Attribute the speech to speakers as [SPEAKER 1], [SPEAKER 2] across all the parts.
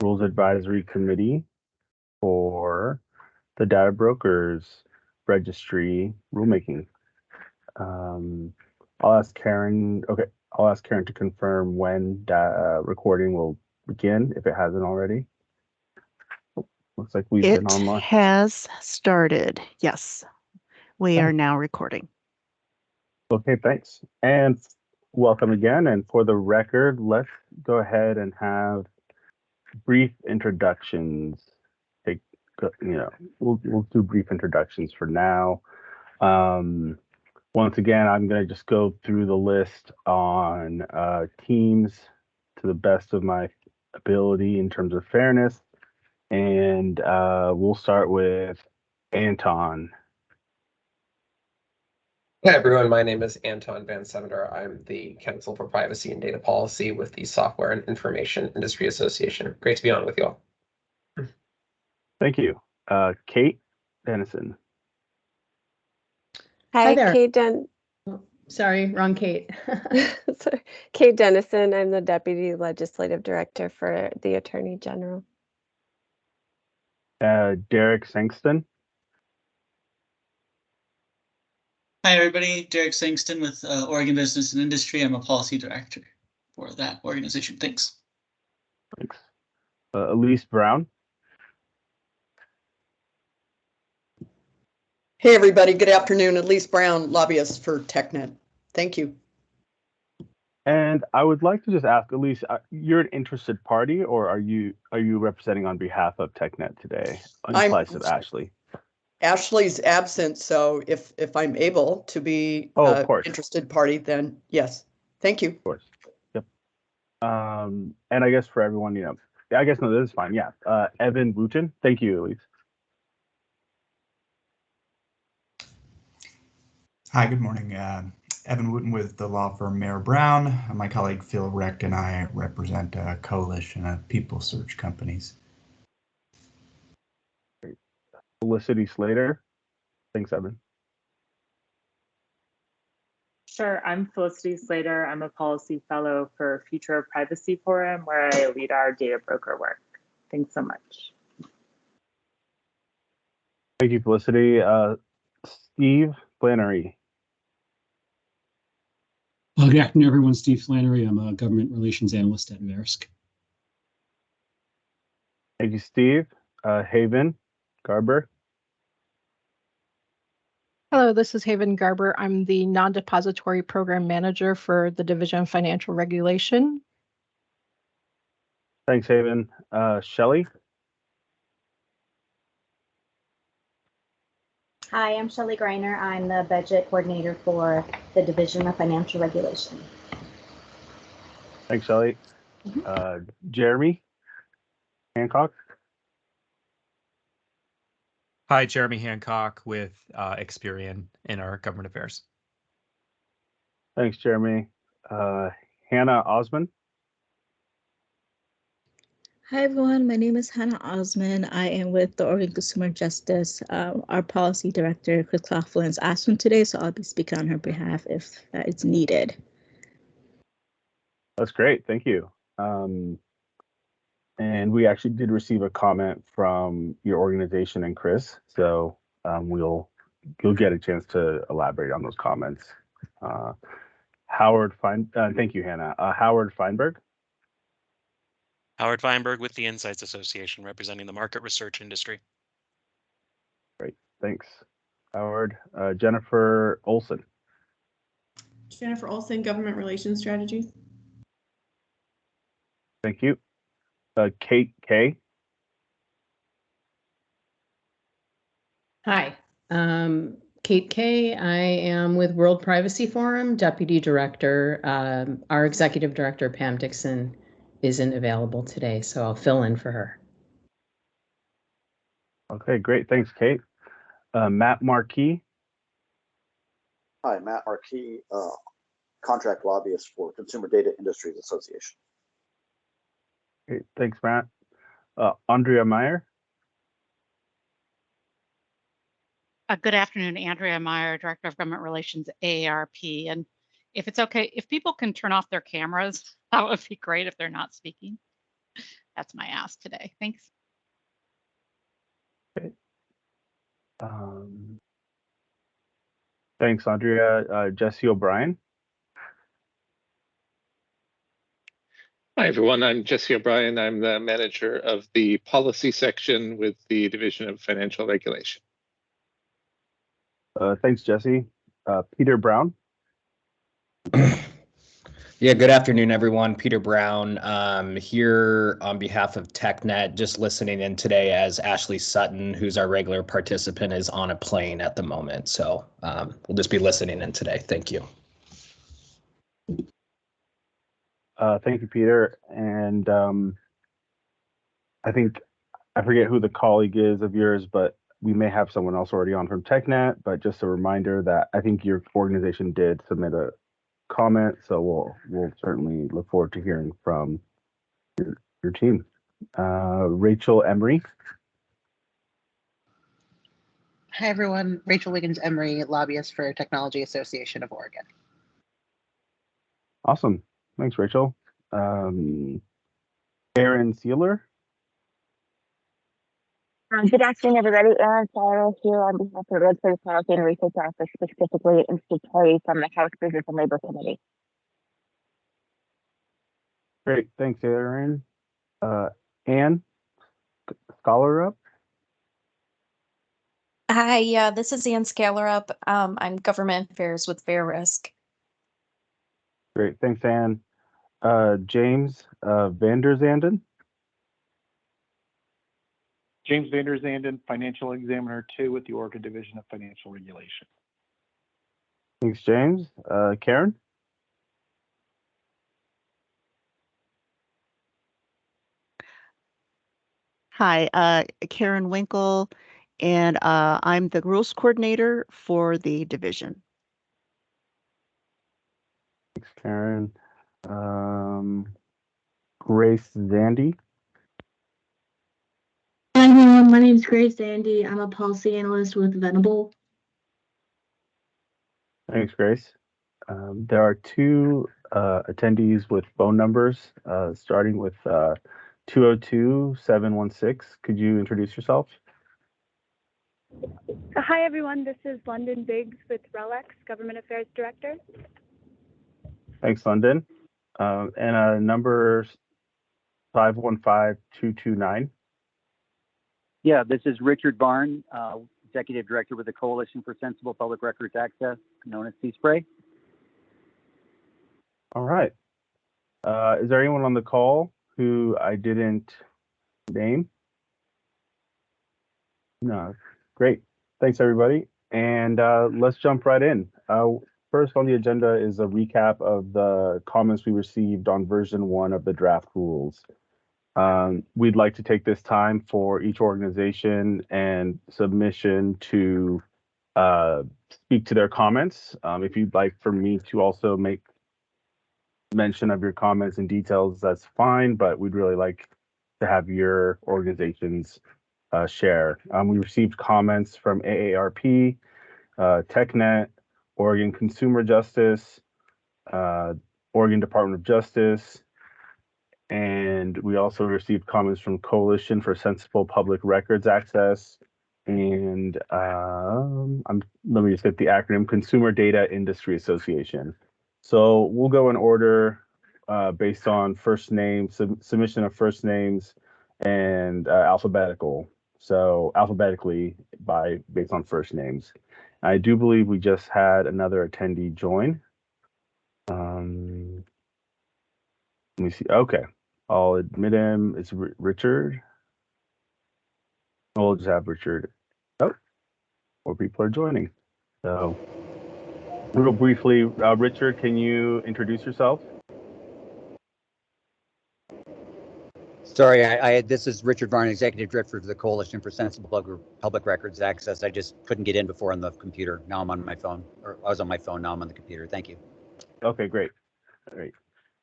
[SPEAKER 1] Rules Advisory Committee for the Data Brokers Registry rulemaking. I'll ask Karen. Okay, I'll ask Karen to confirm when recording will begin if it hasn't already. Looks like we've been online.
[SPEAKER 2] It has started. Yes, we are now recording.
[SPEAKER 1] Okay, thanks. And welcome again. And for the record, let's go ahead and have brief introductions. We'll do brief introductions for now. Once again, I'm going to just go through the list on teams to the best of my ability in terms of fairness. And we'll start with Anton.
[SPEAKER 3] Hi, everyone. My name is Anton Van Sevender. I'm the Counsel for Privacy and Data Policy with the Software and Information Industry Association. Great to be on with you all.
[SPEAKER 1] Thank you. Kate Dennison.
[SPEAKER 4] Hi
[SPEAKER 5] there.
[SPEAKER 4] Kate
[SPEAKER 5] Sorry, wrong Kate.
[SPEAKER 4] Sorry. Kate Dennison. I'm the Deputy Legislative Director for the Attorney General.
[SPEAKER 1] Derek Sangston.
[SPEAKER 6] Hi, everybody. Derek Sangston with Oregon Business and Industry. I'm a policy director for that organization. Thanks.
[SPEAKER 1] Thanks. Elise Brown.
[SPEAKER 7] Hey, everybody. Good afternoon. Elise Brown, lobbyist for TechNet. Thank you.
[SPEAKER 1] And I would like to just ask, Elise, you're an interested party, or are you representing on behalf of TechNet today in place of Ashley?
[SPEAKER 7] Ashley's absent, so if I'm able to be
[SPEAKER 1] of course.
[SPEAKER 7] Interested party, then yes. Thank you.
[SPEAKER 1] Of course. Yep. And I guess for everyone, I guess no, this is fine. Yeah. Evan Wooten. Thank you, Elise.
[SPEAKER 8] Hi, good morning. Evan Wooten with the law firm Mayer Brown. My colleague Phil Recht and I represent a coalition of people search companies.
[SPEAKER 1] Great. Felicity Slater. Thanks, Evan.
[SPEAKER 9] Sure, I'm Felicity Slater. I'm a policy fellow for Future of Privacy Forum, where I lead our data broker work. Thanks so much.
[SPEAKER 1] Thank you, Felicity. Steve Flannery.
[SPEAKER 10] Good afternoon, everyone. Steve Flannery. I'm a government relations analyst at Verisk.
[SPEAKER 1] Thank you, Steve. Haven Garber.
[SPEAKER 11] Hello, this is Haven Garber. I'm the non-depository program manager for the Division of Financial Regulation.
[SPEAKER 1] Thanks, Haven. Shelley.
[SPEAKER 12] Hi, I'm Shelley Greiner. I'm the budget coordinator for the Division of Financial Regulation.
[SPEAKER 1] Thanks, Shelley. Jeremy Hancock.
[SPEAKER 13] Hi, Jeremy Hancock with Experian in our government affairs.
[SPEAKER 1] Thanks, Jeremy. Hannah Osman.
[SPEAKER 14] Hi, everyone. My name is Hannah Osman. I am with the Oregon Consumer Justice. Our policy director, Chris Coughlin, is absent today, so I'll be speaking on her behalf if it's needed.
[SPEAKER 1] That's great. Thank you. And we actually did receive a comment from your organization and Chris, so you'll get a chance to elaborate on those comments. Thank you, Hannah. Howard Feinberg.
[SPEAKER 15] Howard Feinberg with the Insights Association, representing the market research industry.
[SPEAKER 1] Great, thanks, Howard. Jennifer Olson.
[SPEAKER 16] Jennifer Olson, Government Relations Strategies.
[SPEAKER 1] Thank you. Kate Kay.
[SPEAKER 5] Hi, Kate Kay. I am with World Privacy Forum, Deputy Director. Our Executive Director, Pam Dixon, isn't available today, so I'll fill in for her.
[SPEAKER 1] Okay, great. Thanks, Kate. Matt Marquis.
[SPEAKER 17] Hi, Matt Marquis, contract lobbyist for Consumer Data Industries Association.
[SPEAKER 1] Great, thanks, Matt. Andrea Meyer.
[SPEAKER 18] Good afternoon, Andrea Meyer, Director of Government Relations, AARP. And if it's okay, if people can turn off their cameras, that would be great if they're not speaking. That's my ask today. Thanks.
[SPEAKER 1] Thanks, Andrea. Jesse O'Brien.
[SPEAKER 19] Hi, everyone. I'm Jesse O'Brien. I'm the manager of the policy section with the Division of Financial Regulation.
[SPEAKER 1] Thanks, Jesse. Peter Brown.
[SPEAKER 20] Yeah, good afternoon, everyone. Peter Brown here on behalf of TechNet, just listening in today as Ashley Sutton, who's our regular participant, is on a plane at the moment. So we'll just be listening in today. Thank you.
[SPEAKER 1] Thank you, Peter. And I think, I forget who the colleague is of yours, but we may have someone else already on from TechNet, but just a reminder that I think your organization did submit a comment, so we'll certainly look forward to hearing from your team. Rachel Emery.
[SPEAKER 21] Hi, everyone. Rachel Wiggins Emery, lobbyist for Technology Association of Oregon.
[SPEAKER 1] Awesome. Thanks, Rachel. Aaron Sealer.
[SPEAKER 22] Good afternoon, everybody. Erin Sealer here on behalf of the Red Policy and Research Office, specifically Interested Party from the House Business and Labor Committee.
[SPEAKER 1] Great. Thanks, Aaron. Anne, Scholar Up.
[SPEAKER 23] Hi, yeah, this is Ann Scalerup. I'm Government Affairs with Fair Risk.
[SPEAKER 1] Great. Thanks, Anne. James Vanderzanden.
[SPEAKER 24] James Vanderzanden, Financial Examiner 2 with the Oregon Division of Financial Regulation.
[SPEAKER 1] Thanks, James. Karen.
[SPEAKER 2] Hi, Karen Winkle, and I'm the rules coordinator for the division.
[SPEAKER 1] Thanks, Karen. Grace Zandy.
[SPEAKER 25] Hi, everyone. My name is Grace Zandy. I'm a policy analyst with Venable.
[SPEAKER 1] Thanks, Grace. There are two attendees with phone numbers, starting with 202-716. Could you introduce yourself?
[SPEAKER 26] Hi, everyone. This is London Biggs with RELEX, Government Affairs Director.
[SPEAKER 1] Thanks, London. And number 515-229.
[SPEAKER 27] Yeah, this is Richard Barn, Executive Director with the Coalition for Sensible Public Records Access, known as CSPRAY.
[SPEAKER 1] All right. Is there anyone on the call who I didn't name? No. Great. Thanks, everybody. And let's jump right in. First on the agenda is a recap of the comments we received on version 1 of the draft rules. We'd like to take this time for each organization and submission to speak to their comments. If you'd like for me to also make mention of your comments and details, that's fine, but we'd really like to have your organizations share. We received comments from AARP, TechNet, Oregon Consumer Justice, Oregon Department of Justice, and we also received comments from Coalition for Sensible Public Records Access, and let me just get the acronym, Consumer Data Industry Association. So we'll go in order based on first name, submission of first names, and alphabetical. So alphabetically based on first names. I do believe we just had another attendee join. Let me see. Okay, I'll admit him. It's Richard. We'll just have Richard. Oh, more people are joining. So real briefly, Richard, can you introduce yourself?
[SPEAKER 28] Sorry, this is Richard Varn, Executive Director for the Coalition for Sensible Public Records Access. I just couldn't get in before on the computer. Now I'm on my phone, or I was on my phone, now I'm on the computer. Thank you.
[SPEAKER 1] Okay, great. Great.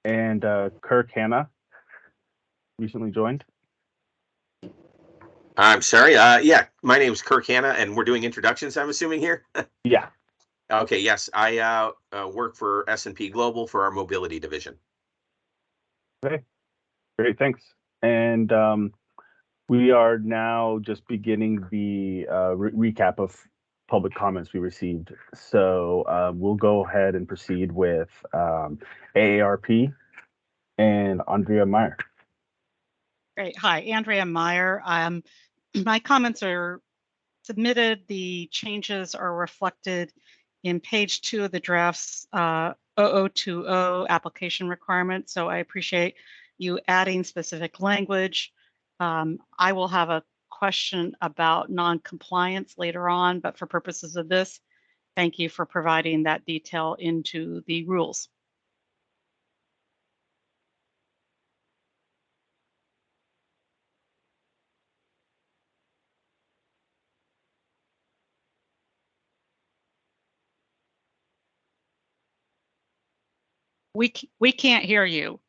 [SPEAKER 1] And Kirk Hanna recently joined.
[SPEAKER 29] I'm sorry. Yeah, my name is Kirk Hanna, and we're doing introductions, I'm assuming here.
[SPEAKER 1] Yeah.
[SPEAKER 29] Okay. Yes, I work for S&P Global for our mobility division.
[SPEAKER 1] Okay. Great. Thanks. And we are now just beginning the recap of public comments we received. So we'll go ahead and proceed with AARP and Andrea Meyer.
[SPEAKER 18] Great. Hi, Andrea Meyer. My comments are submitted. The changes are reflected in page 2 of the draft's 0020 application requirement. So I appreciate you adding specific language. I will have a question about non-compliance later on, but for purposes of this, thank you for providing that detail into the rules. We can't hear you.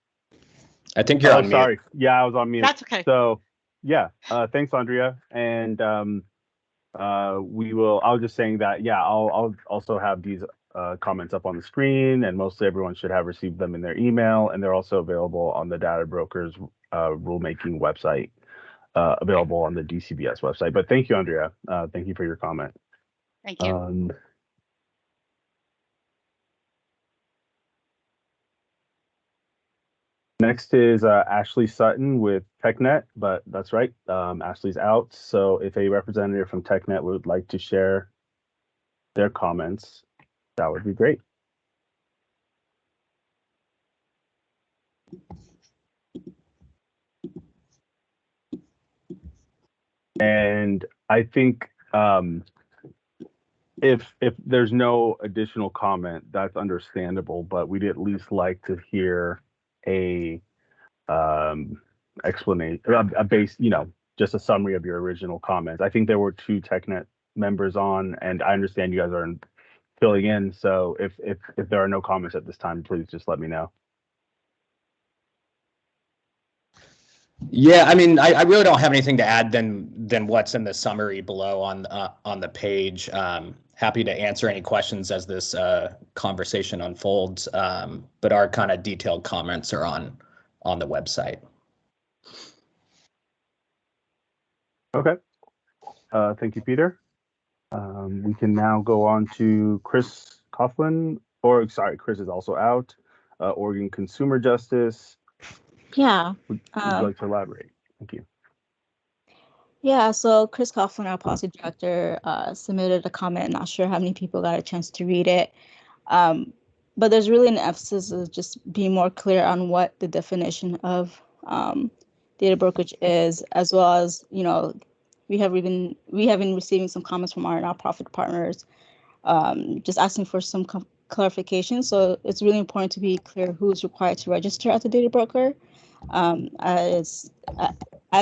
[SPEAKER 20] I think you're on mute.
[SPEAKER 1] Sorry. Yeah, I was on mute.
[SPEAKER 18] That's okay.
[SPEAKER 1] So yeah, thanks, Andrea. And I was just saying that, yeah, I'll also have these comments up on the screen, and mostly everyone should have received them in their email, and they're also available on the Data Brokers rulemaking website, available on the DCBS website. But thank you, Andrea. Thank you for your comment.
[SPEAKER 18] Thank you.
[SPEAKER 1] Next is Ashley Sutton with TechNet, but that's right, Ashley's out. So if a representative from TechNet would like to share their comments, that would be great. And I think if there's no additional comment, that's understandable, but we'd at least like to hear a explanation, a base, just a summary of your original comments. I think there were 2 TechNet members on, and I understand you guys are filling in. So if there are no comments at this time, please just let me know.
[SPEAKER 20] Yeah, I mean, I really don't have anything to add than what's in the summary below on the page. Happy to answer any questions as this conversation unfolds, but our kind of detailed comments are on the website.
[SPEAKER 1] Okay. Thank you, Peter. We can now go on to Chris Coughlin, Chris is also out. Oregon Consumer Justice.
[SPEAKER 14] Yeah.
[SPEAKER 1] Would you like to elaborate? Thank you.
[SPEAKER 14] Yeah, so Chris Coughlin, our policy director, submitted a comment. Not sure how many people got a chance to read it. But there's really an emphasis of just being more clear on what the definition of data brokerage is, as well as, we have been receiving some comments from our nonprofit partners, just asking for some clarification. So it's really important to be clear who's required to register as a data broker, as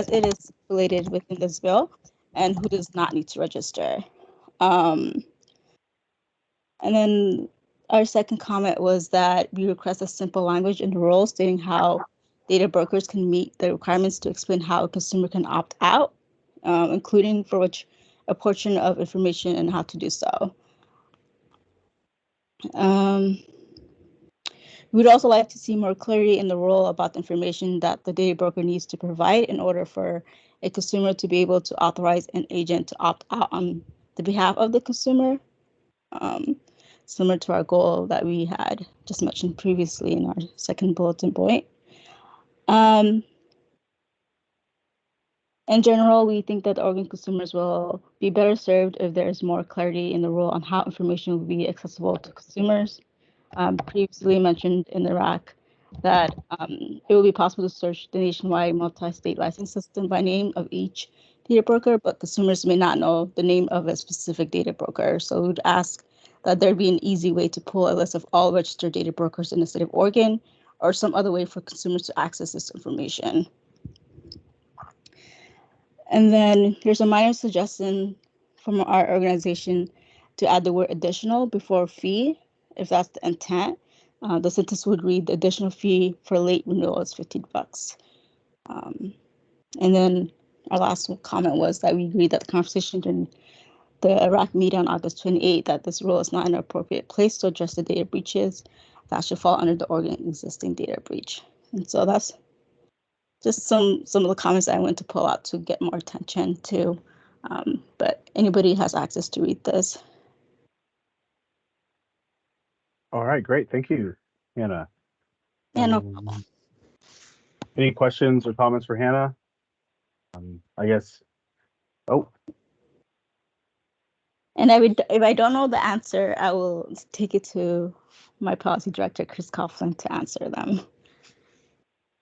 [SPEAKER 14] it is related within this bill, and who does not need to register. And then our second comment was that we request a simple language in the rules stating how data brokers can meet the requirements to explain how a consumer can opt out, including for which a portion of information and how to do so. We'd also like to see more clarity in the rule about the information that the data broker needs to provide in order for a consumer to be able to authorize an agent to opt out on the behalf of the consumer, similar to our goal that we had just mentioned previously in our second bulletin point. In general, we think that Oregon consumers will be better served if there is more clarity in the rule on how information will be accessible to consumers. Previously mentioned in the RAC that it will be possible to search the nationwide multi-state license system by name of each data broker, but consumers may not know the name of a specific data broker. So we would ask that there be an easy way to pull a list of all registered data brokers in the state of Oregon, or some other way for consumers to access this information. And then here's a minor suggestion from our organization to add the word additional before fee, if that's the intent. The sentence would read, the additional fee for late renewal is $15. And then our last comment was that we agreed that the conversation during the RAC meeting on August 28th, that this rule is not an appropriate place to address the data breaches that should fall under the Oregon existing data breach. And so that's just some of the comments I went to pull out to get more attention to. But anybody has access to read this.
[SPEAKER 1] All right, great. Thank you, Hannah.
[SPEAKER 14] Yeah, no
[SPEAKER 1] problem. Any questions or comments for Hannah? I guess. Oh.
[SPEAKER 14] And if I don't know the answer, I will take it to my policy director, Chris Coughlin, to answer them.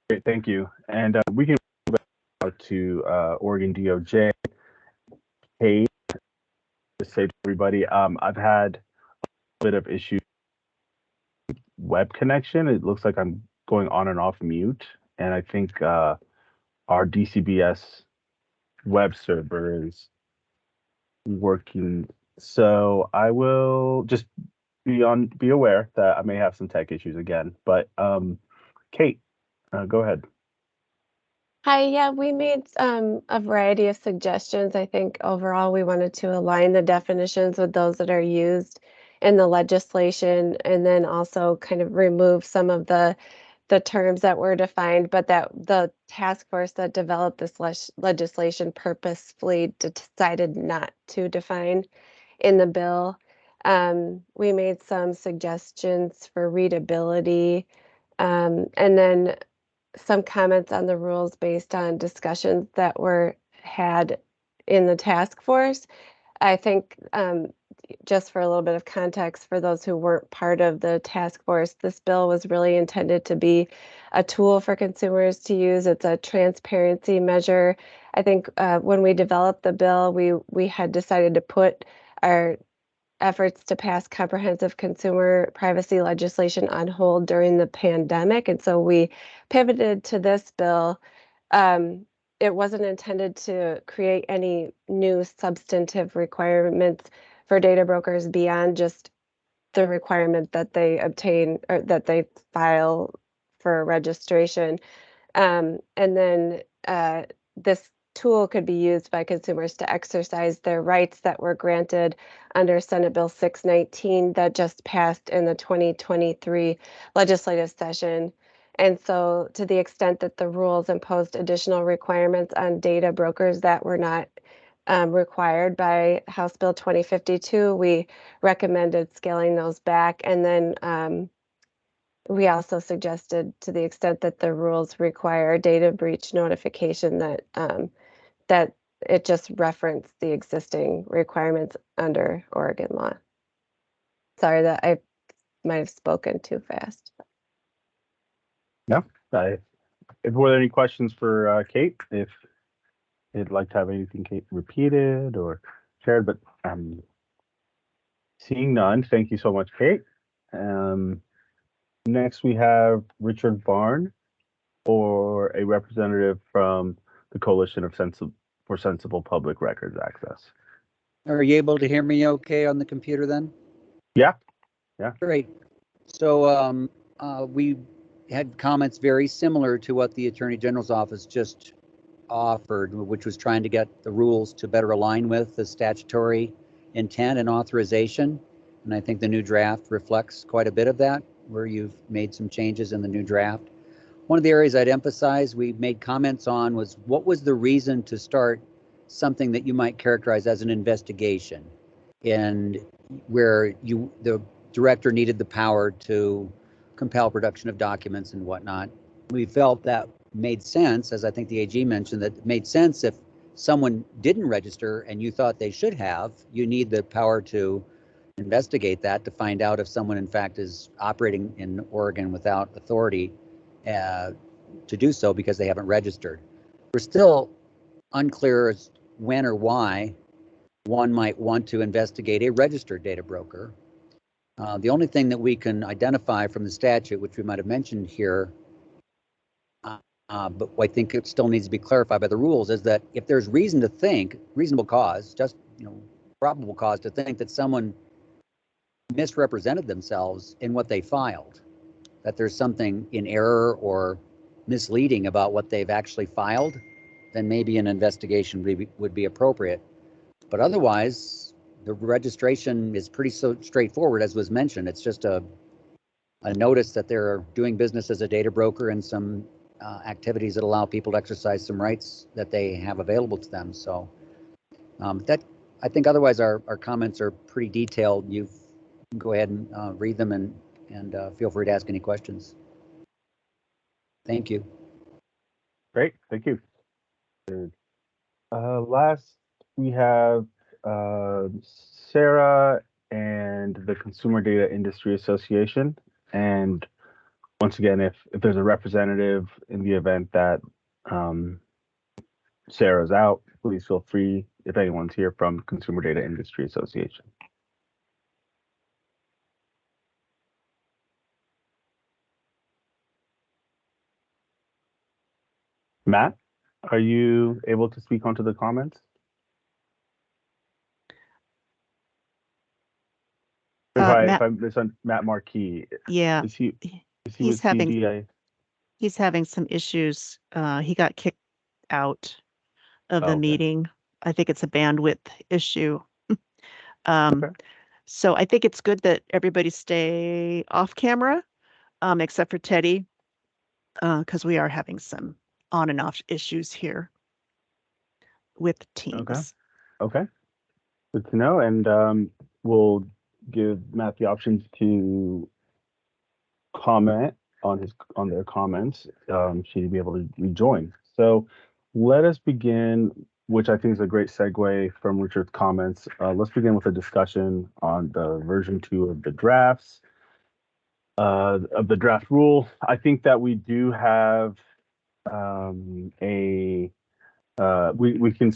[SPEAKER 1] Great, thank you. And we can go back to Oregon DOJ. Hey, just say to everybody, I've had a bit of issues web connection. It looks like I'm going on and off mute, and I think our DCBS web server is working. So I will just be aware that I may have some tech issues again. But Kate, go ahead.
[SPEAKER 3] Hi, yeah, we made a variety of suggestions. I think overall we wanted to align the definitions with those that are used in the legislation, and then also kind of remove some of the terms that were defined, but that the task force that developed this legislation purposefully decided not to define in the bill. We made some suggestions for readability, and then some comments on the rules based on discussions that were had in the task force. I think just for a little bit of context for those who weren't part of the task force, this bill was really intended to be a tool for consumers to use. It's a transparency measure. I think when we developed the bill, we had decided to put our efforts to pass comprehensive consumer privacy legislation on hold during the pandemic. And so we pivoted to this bill. It wasn't intended to create any new substantive requirements for data brokers beyond just the requirement that they obtain or that they file for registration. And then this tool could be used by consumers to exercise their rights that were granted under Senate Bill 619 that just passed in the 2023 legislative session. And so to the extent that the rules imposed additional requirements on data brokers that were not required by House Bill 2052, we recommended scaling those back. And then we also suggested, to the extent that the rules require data breach notification, that that it just referenced the existing requirements under Oregon law. Sorry that I might have spoken too fast.
[SPEAKER 1] No, if were there any questions for Kate, if you'd like to have anything Kate repeated or shared, but seeing none, thank you so much, Kate. Next, we have Richard Varn, or a representative from the Coalition of Sensible Public Records Access.
[SPEAKER 28] Are you able to hear me okay on the computer then?
[SPEAKER 1] Yeah. Yeah.
[SPEAKER 28] Great. So we had comments very similar to what the Attorney General's office just offered, which was trying to get the rules to better align with the statutory intent and authorization. And I think the new draft reflects quite a bit of that, where you've made some changes in the new draft. One of the areas I'd emphasize we made comments on was what was the reason to start something that you might characterize as an investigation, and where the director needed the power to compel production of documents and whatnot. We felt that made sense, as I think the AG mentioned, that it made sense if someone didn't register and you thought they should have, you need the power to investigate that to find out if someone in fact is operating in Oregon without authority to do so because they haven't registered. We're still unclear as when or why one might want to investigate a registered data broker. The only thing that we can identify from the statute, which we might have mentioned here, but I think it still needs to be clarified by the rules, is that if there's reason to think, reasonable cause, just probable cause to think that someone misrepresented themselves in what they filed, that there's something in error or misleading about what they've actually filed, then maybe an investigation would be appropriate. But otherwise, the registration is pretty straightforward, as was mentioned. It's just a notice that they're doing business as a data broker in some activities that allow people to exercise some rights that they have available to them. So that, I think otherwise our comments are pretty detailed. You can go ahead and read them and feel free to ask any questions. Thank you.
[SPEAKER 1] Great, thank you. Last, we have Sarah and the Consumer Data Industry Association. And once again, if there's a representative in the event that Sarah's out, please feel free, if anyone's here from Consumer Data Industry Association. Matt, are you able to speak onto the comments? It's on Matt Marquis.
[SPEAKER 2] Yeah,
[SPEAKER 1] he's
[SPEAKER 2] having some issues. He got kicked out of the meeting. I think it's a bandwidth issue. So I think it's good that everybody stay off camera, except for Teddy, because we are having some on and off issues here with Teams.
[SPEAKER 1] Okay, good to know. And we'll give Matt the option to comment on their comments. Should he be able to rejoin? So let us begin, which I think is a great segue from Richard's comments. Let's begin with a discussion on the version 2 of the drafts, of the draft rule. I think that we do have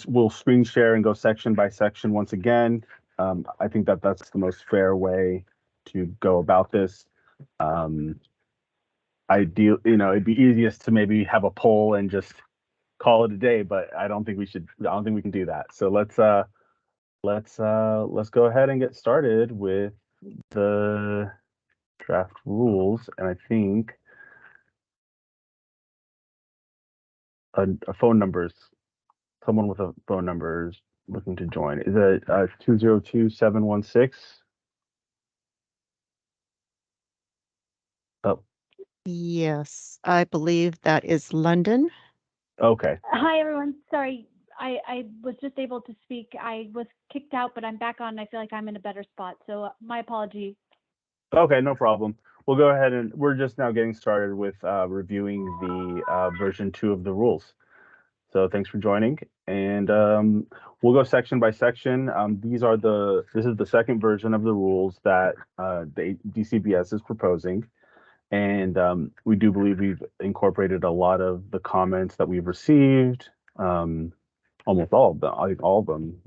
[SPEAKER 1] we'll screen share and go section by section once again. I think that that's the most fair way to go about this. It'd be easiest to maybe have a poll and just call it a day, but I don't think we can do that. So let's go ahead and get started with the draft rules. And I think a phone numbers, someone with a phone number is looking to join. Is it 202-716? Oh.
[SPEAKER 2] Yes, I believe that is London.
[SPEAKER 1] Okay.
[SPEAKER 26] Hi, everyone. Sorry, I was just able to speak. I was kicked out, but I'm back on. I feel like I'm in a better spot. So my apology.
[SPEAKER 1] Okay, no problem. We'll go ahead and we're just now getting started with reviewing the version 2 of the rules. So thanks for joining. And we'll go section by section. This is the second version of the rules that the DCBS is proposing. And we do believe we've incorporated a lot of the comments that we've received, almost all of them, I think all of them.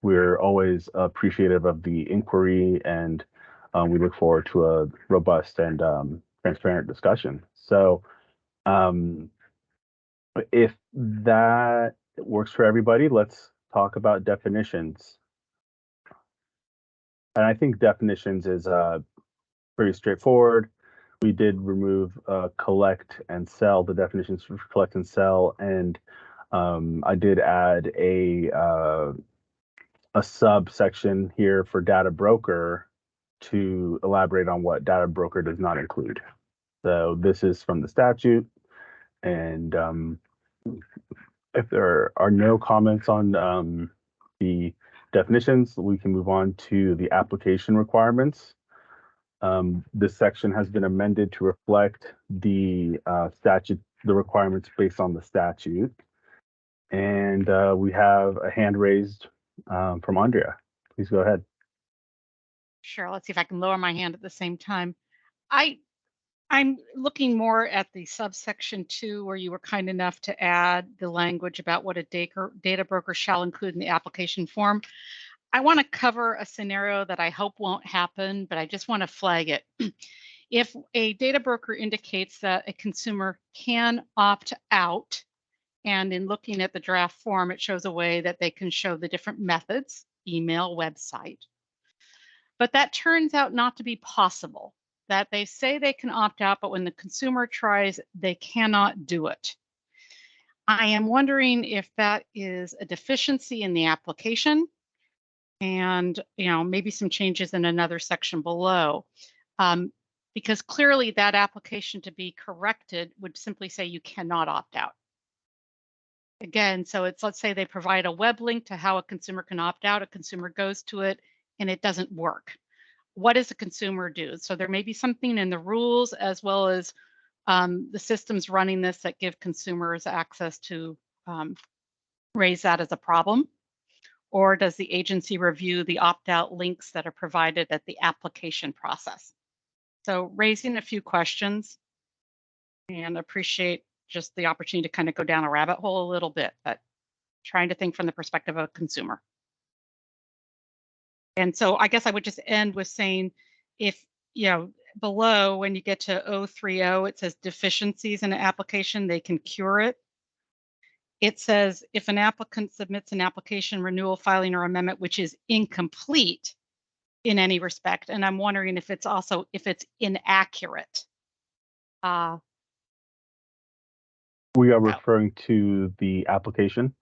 [SPEAKER 1] We're always appreciative of the inquiry, and we look forward to a robust and transparent discussion. So if that works for everybody, let's talk about definitions. And I think definitions is pretty straightforward. We did remove collect and sell, the definitions for collect and sell, and I did add a subsection here for data broker to elaborate on what data broker does not include. So this is from the statute, and if there are no comments on the definitions, we can move on to the application requirements. This section has been amended to reflect the statute, the requirements based on the statute. And we have a hand raised from Andrea. Please go ahead.
[SPEAKER 18] Sure, let's see if I can lower my hand at the same time. I'm looking more at the subsection 2, where you were kind enough to add the language about what a data broker shall include in the application form. I want to cover a scenario that I hope won't happen, but I just want to flag it. If a data broker indicates that a consumer can opt out, and in looking at the draft form, it shows a way that they can show the different methods, email, website. But that turns out not to be possible, that they say they can opt out, but when the consumer tries, they cannot do it. I am wondering if that is a deficiency in the application, and maybe some changes in another section below. because clearly that application to be corrected would simply say you cannot opt out. Again, so it's, let's say they provide a web link to how a consumer can opt out. A consumer goes to it and it doesn't work. What does a consumer do? So there may be something in the rules as well as the systems running this that give consumers access to raise that as a problem. Or does the agency review the opt-out links that are provided at the application process? So raising a few questions, and appreciate just the opportunity to kind of go down a rabbit hole a little bit, but trying to think from the perspective of a consumer. And so I guess I would just end with saying, if, you know, below when you get to 030, it says deficiencies in an application, they can cure it. It says if an applicant submits an application, renewal, filing, or amendment which is incomplete in any respect, and I'm wondering if it's also if it's inaccurate.
[SPEAKER 1] We are referring to the application.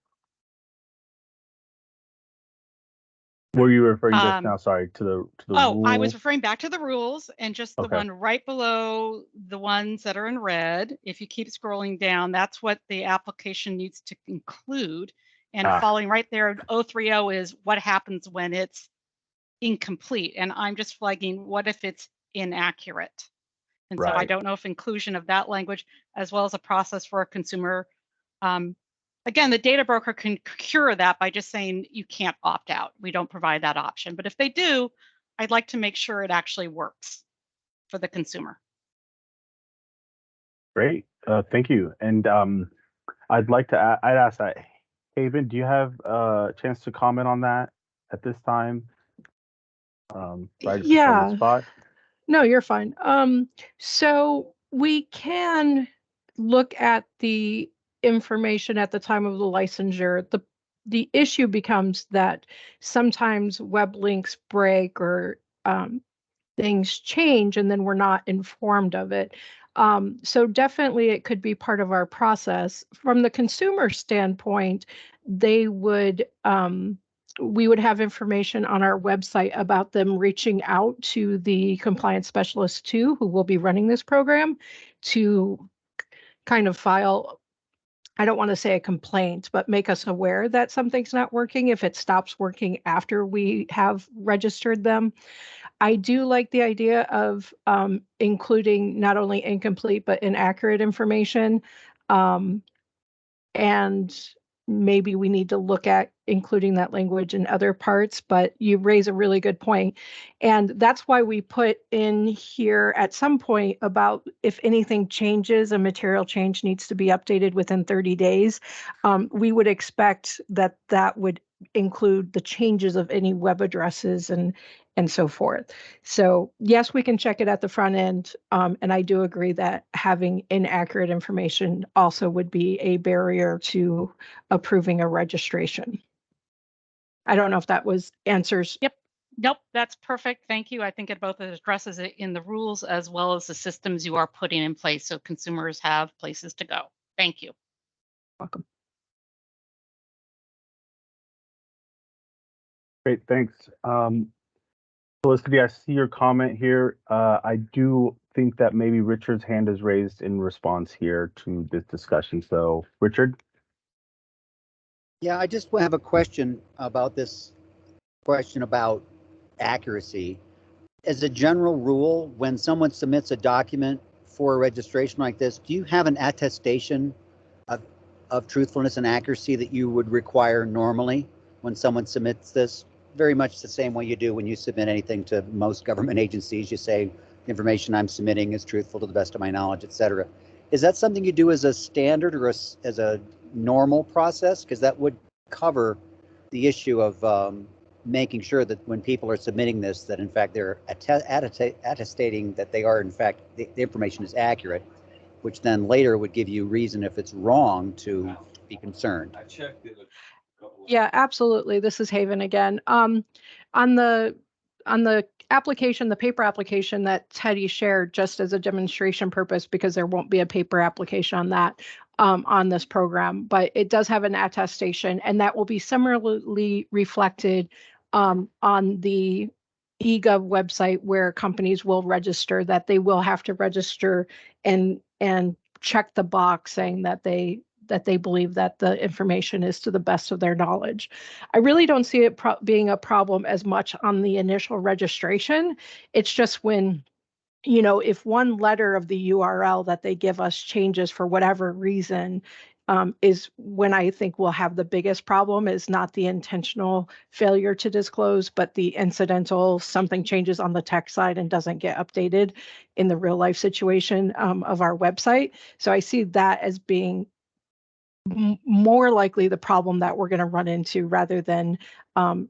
[SPEAKER 1] Were you referring just now? Sorry, to the
[SPEAKER 18] rule? I was
[SPEAKER 1] rule?
[SPEAKER 18] referring back to the rules and just the one right below the ones that are in red. If you keep scrolling down, that's what the application needs to include. And following right there, 030 is what happens when it's incomplete. And I'm just flagging what if it's inaccurate. And so I don't know if inclusion of that language as well as a process for a consumer. Again, the data broker can cure that by just saying you can't opt out. We don't provide that option. But if they do, I'd like to make sure it actually works for the consumer.
[SPEAKER 1] Great, thank you. And I'd like to I'd ask that, Haven, do you have a chance to comment on that at this time? Right
[SPEAKER 4] yeah.
[SPEAKER 1] on the spot.
[SPEAKER 4] No, you're fine. So we can look at the information at the time of the licensure. The issue becomes that sometimes web links break or things change and then we're not informed of it. So definitely it could be part of our process. From the consumer standpoint, they would we would have information on our website about them reaching out to the compliance specialist too, who will be running this program, to kind of file, I don't want to say a complaint, but make us aware that something's not working if it stops working after we have registered them. I do like the idea of including not only incomplete, but inaccurate information. And maybe we need to look at including that language in other parts, but you raise a really good point. And that's why we put in here at some point about if anything changes, a material change needs to be updated within 30 days. We would expect that that would include the changes of any web addresses and so forth. So yes, we can check it at the front end. And I do agree that having inaccurate information also would be a barrier to approving a registration. I don't know if that was answers.
[SPEAKER 18] Yep. Nope, that's perfect. Thank you. I think it both addresses it in the rules as well as the systems you are putting in place so consumers have places to go. Thank you.
[SPEAKER 4] Welcome.
[SPEAKER 1] Great, thanks. Felicity, I see your comment here. I do think that maybe Richard's hand is raised in response here to this discussion. So, Richard?
[SPEAKER 28] Yeah, I just have a question about this question about accuracy. As a general rule, when someone submits a document for a registration like this, do you have an attestation of truthfulness and accuracy that you would require normally when someone submits this? Very much the same way you do when you submit anything to most government agencies. You say the information I'm submitting is truthful to the best of my knowledge, etc. Is that something you do as a standard or as a normal process? Because that would cover the issue of making sure that when people are submitting this, that in fact they're attestating that they are in fact the information is accurate, which then later would give you reason if it's wrong to be concerned.
[SPEAKER 4] I checked it. Yeah, absolutely. This is Haven again. On the application, the paper application that Teddy shared, just as a demonstration purpose, because there won't be a paper application on that on this program, but it does have an attestation, and that will be similarly reflected on the eGov website where companies will register, that they will have to register and check the box saying that they believe that the information is to the best of their knowledge. I really don't see it being a problem as much on the initial registration. It's just when, you know, if one letter of the URL that they give us changes for whatever reason, is when I think we'll have the biggest problem, is not the intentional failure to disclose, but the incidental something changes on the tech side and doesn't get updated in the real life situation of our website. So I see that as being more likely the problem that we're going to run into rather than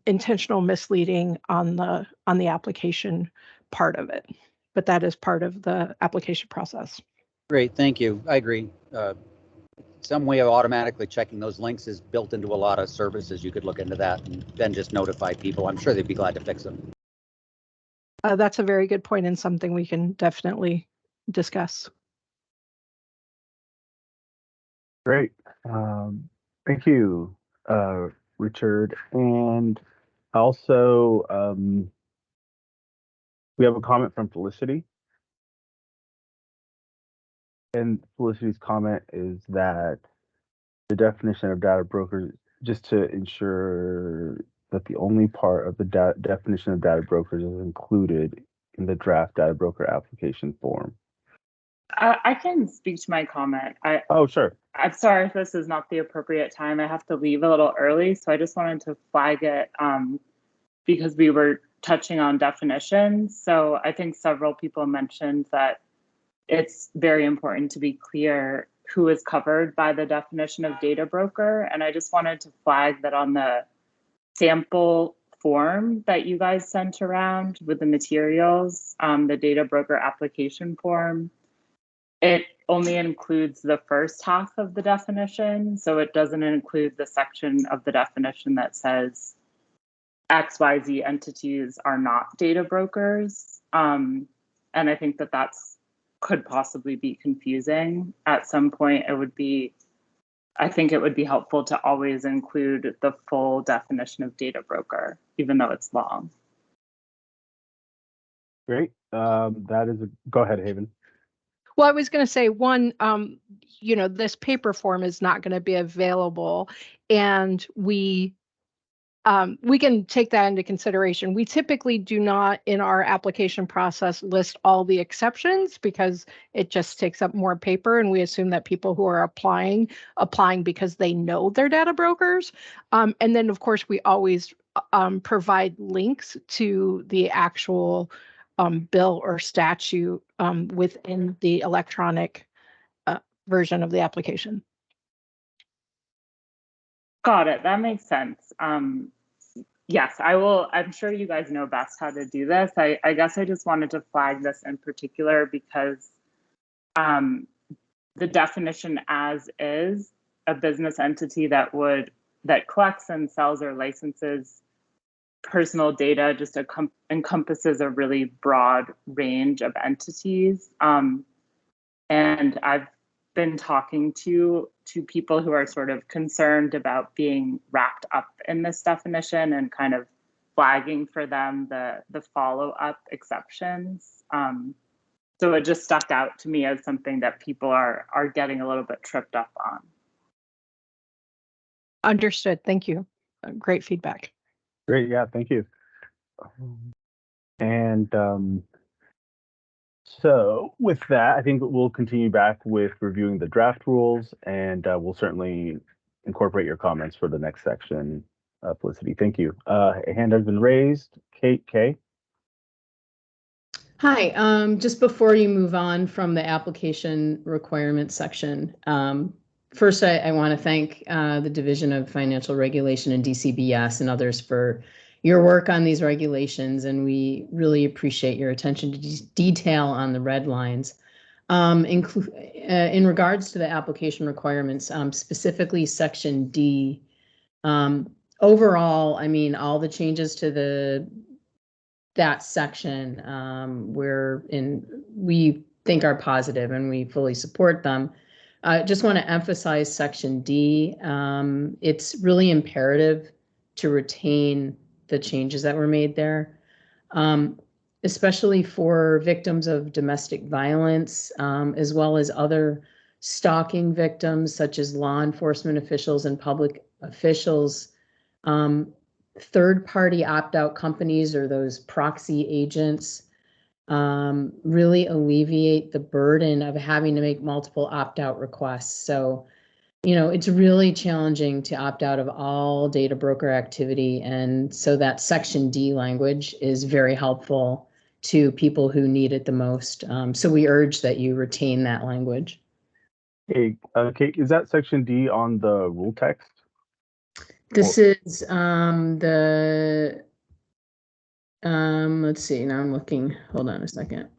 [SPEAKER 4] intentional misleading on the application part of it. But that is part of the application process.
[SPEAKER 28] Great, thank you. I agree. Some way of automatically checking those links is built into a lot of services. You could look into that and then just notify people. I'm sure they'd be glad to fix them.
[SPEAKER 4] That's a very good point and something we can definitely discuss.
[SPEAKER 1] Great. Thank you, Richard. And also, we have a comment from Felicity. And Felicity's comment is that the definition of data broker, just to ensure that the only part of the definition of data brokers is included in the draft data broker application form.
[SPEAKER 6] I can speak to my comment.
[SPEAKER 1] Oh, sure.
[SPEAKER 6] I'm sorry if this is not the appropriate time. I have to leave a little early, so I just wanted to flag it because we were touching on definitions. So I think several people mentioned that it's very important to be clear who is covered by the definition of data broker. And I just wanted to flag that on the sample form that you guys sent around with the materials, the data broker application form, it only includes the first half of the definition. So it doesn't include the section of the definition that says XYZ entities are not data brokers. And I think that could possibly be confusing. At some point, I think it would be helpful to always include the full definition of data broker, even though it's long.
[SPEAKER 1] Great. Go ahead, Haven.
[SPEAKER 4] Well, I was going to say one, you know, this paper form is not going to be available, and we can take that into consideration. We typically do not, in our application process, list all the exceptions because it just takes up more paper, and we assume that people who are applying because they know they're data brokers. And then, of course, we always provide links to the actual bill or statute within the electronic version of the application.
[SPEAKER 6] Got it. That makes sense. Yes, I will. I'm sure you guys know best how to do this. I guess I just wanted to flag this in particular because the definition as is a business entity that collects and sells or licenses personal data just encompasses a really broad range of entities. And I've been talking to people who are sort of concerned about being wrapped up in this definition and kind of flagging for them the follow-up exceptions. So it just stuck out to me as something that people are getting a little bit tripped up on.
[SPEAKER 4] Understood. Thank you. Great feedback.
[SPEAKER 1] Great. Yeah, thank you. And so with that, I think we'll continue back with reviewing the draft rules, and we'll certainly incorporate your comments for the next section. Felicity, thank you. A hand has been raised. Kate K.
[SPEAKER 5] Hi, just before you move on from the application requirements section, first I want to thank the Division of Financial Regulation and DCBS and others for your work on these regulations, and we really appreciate your attention to detail on the red lines. In regards to the application requirements, specifically Section D, overall, I mean, all the changes to that section we think are positive and we fully support them. I just want to emphasize Section D. It's really imperative to retain the changes that were made there. especially for victims of domestic violence, as well as other stalking victims, such as law enforcement officials and public officials. Third-party opt-out companies or those proxy agents really alleviate the burden of having to make multiple opt-out requests. So, you know, it's really challenging to opt out of all data broker activity. And so that Section D language is very helpful to people who need it the most. So we urge that you retain that language.
[SPEAKER 1] Hey, Kate, is that Section D on the rule text?
[SPEAKER 5] This is let's see, now I'm looking, hold on a second.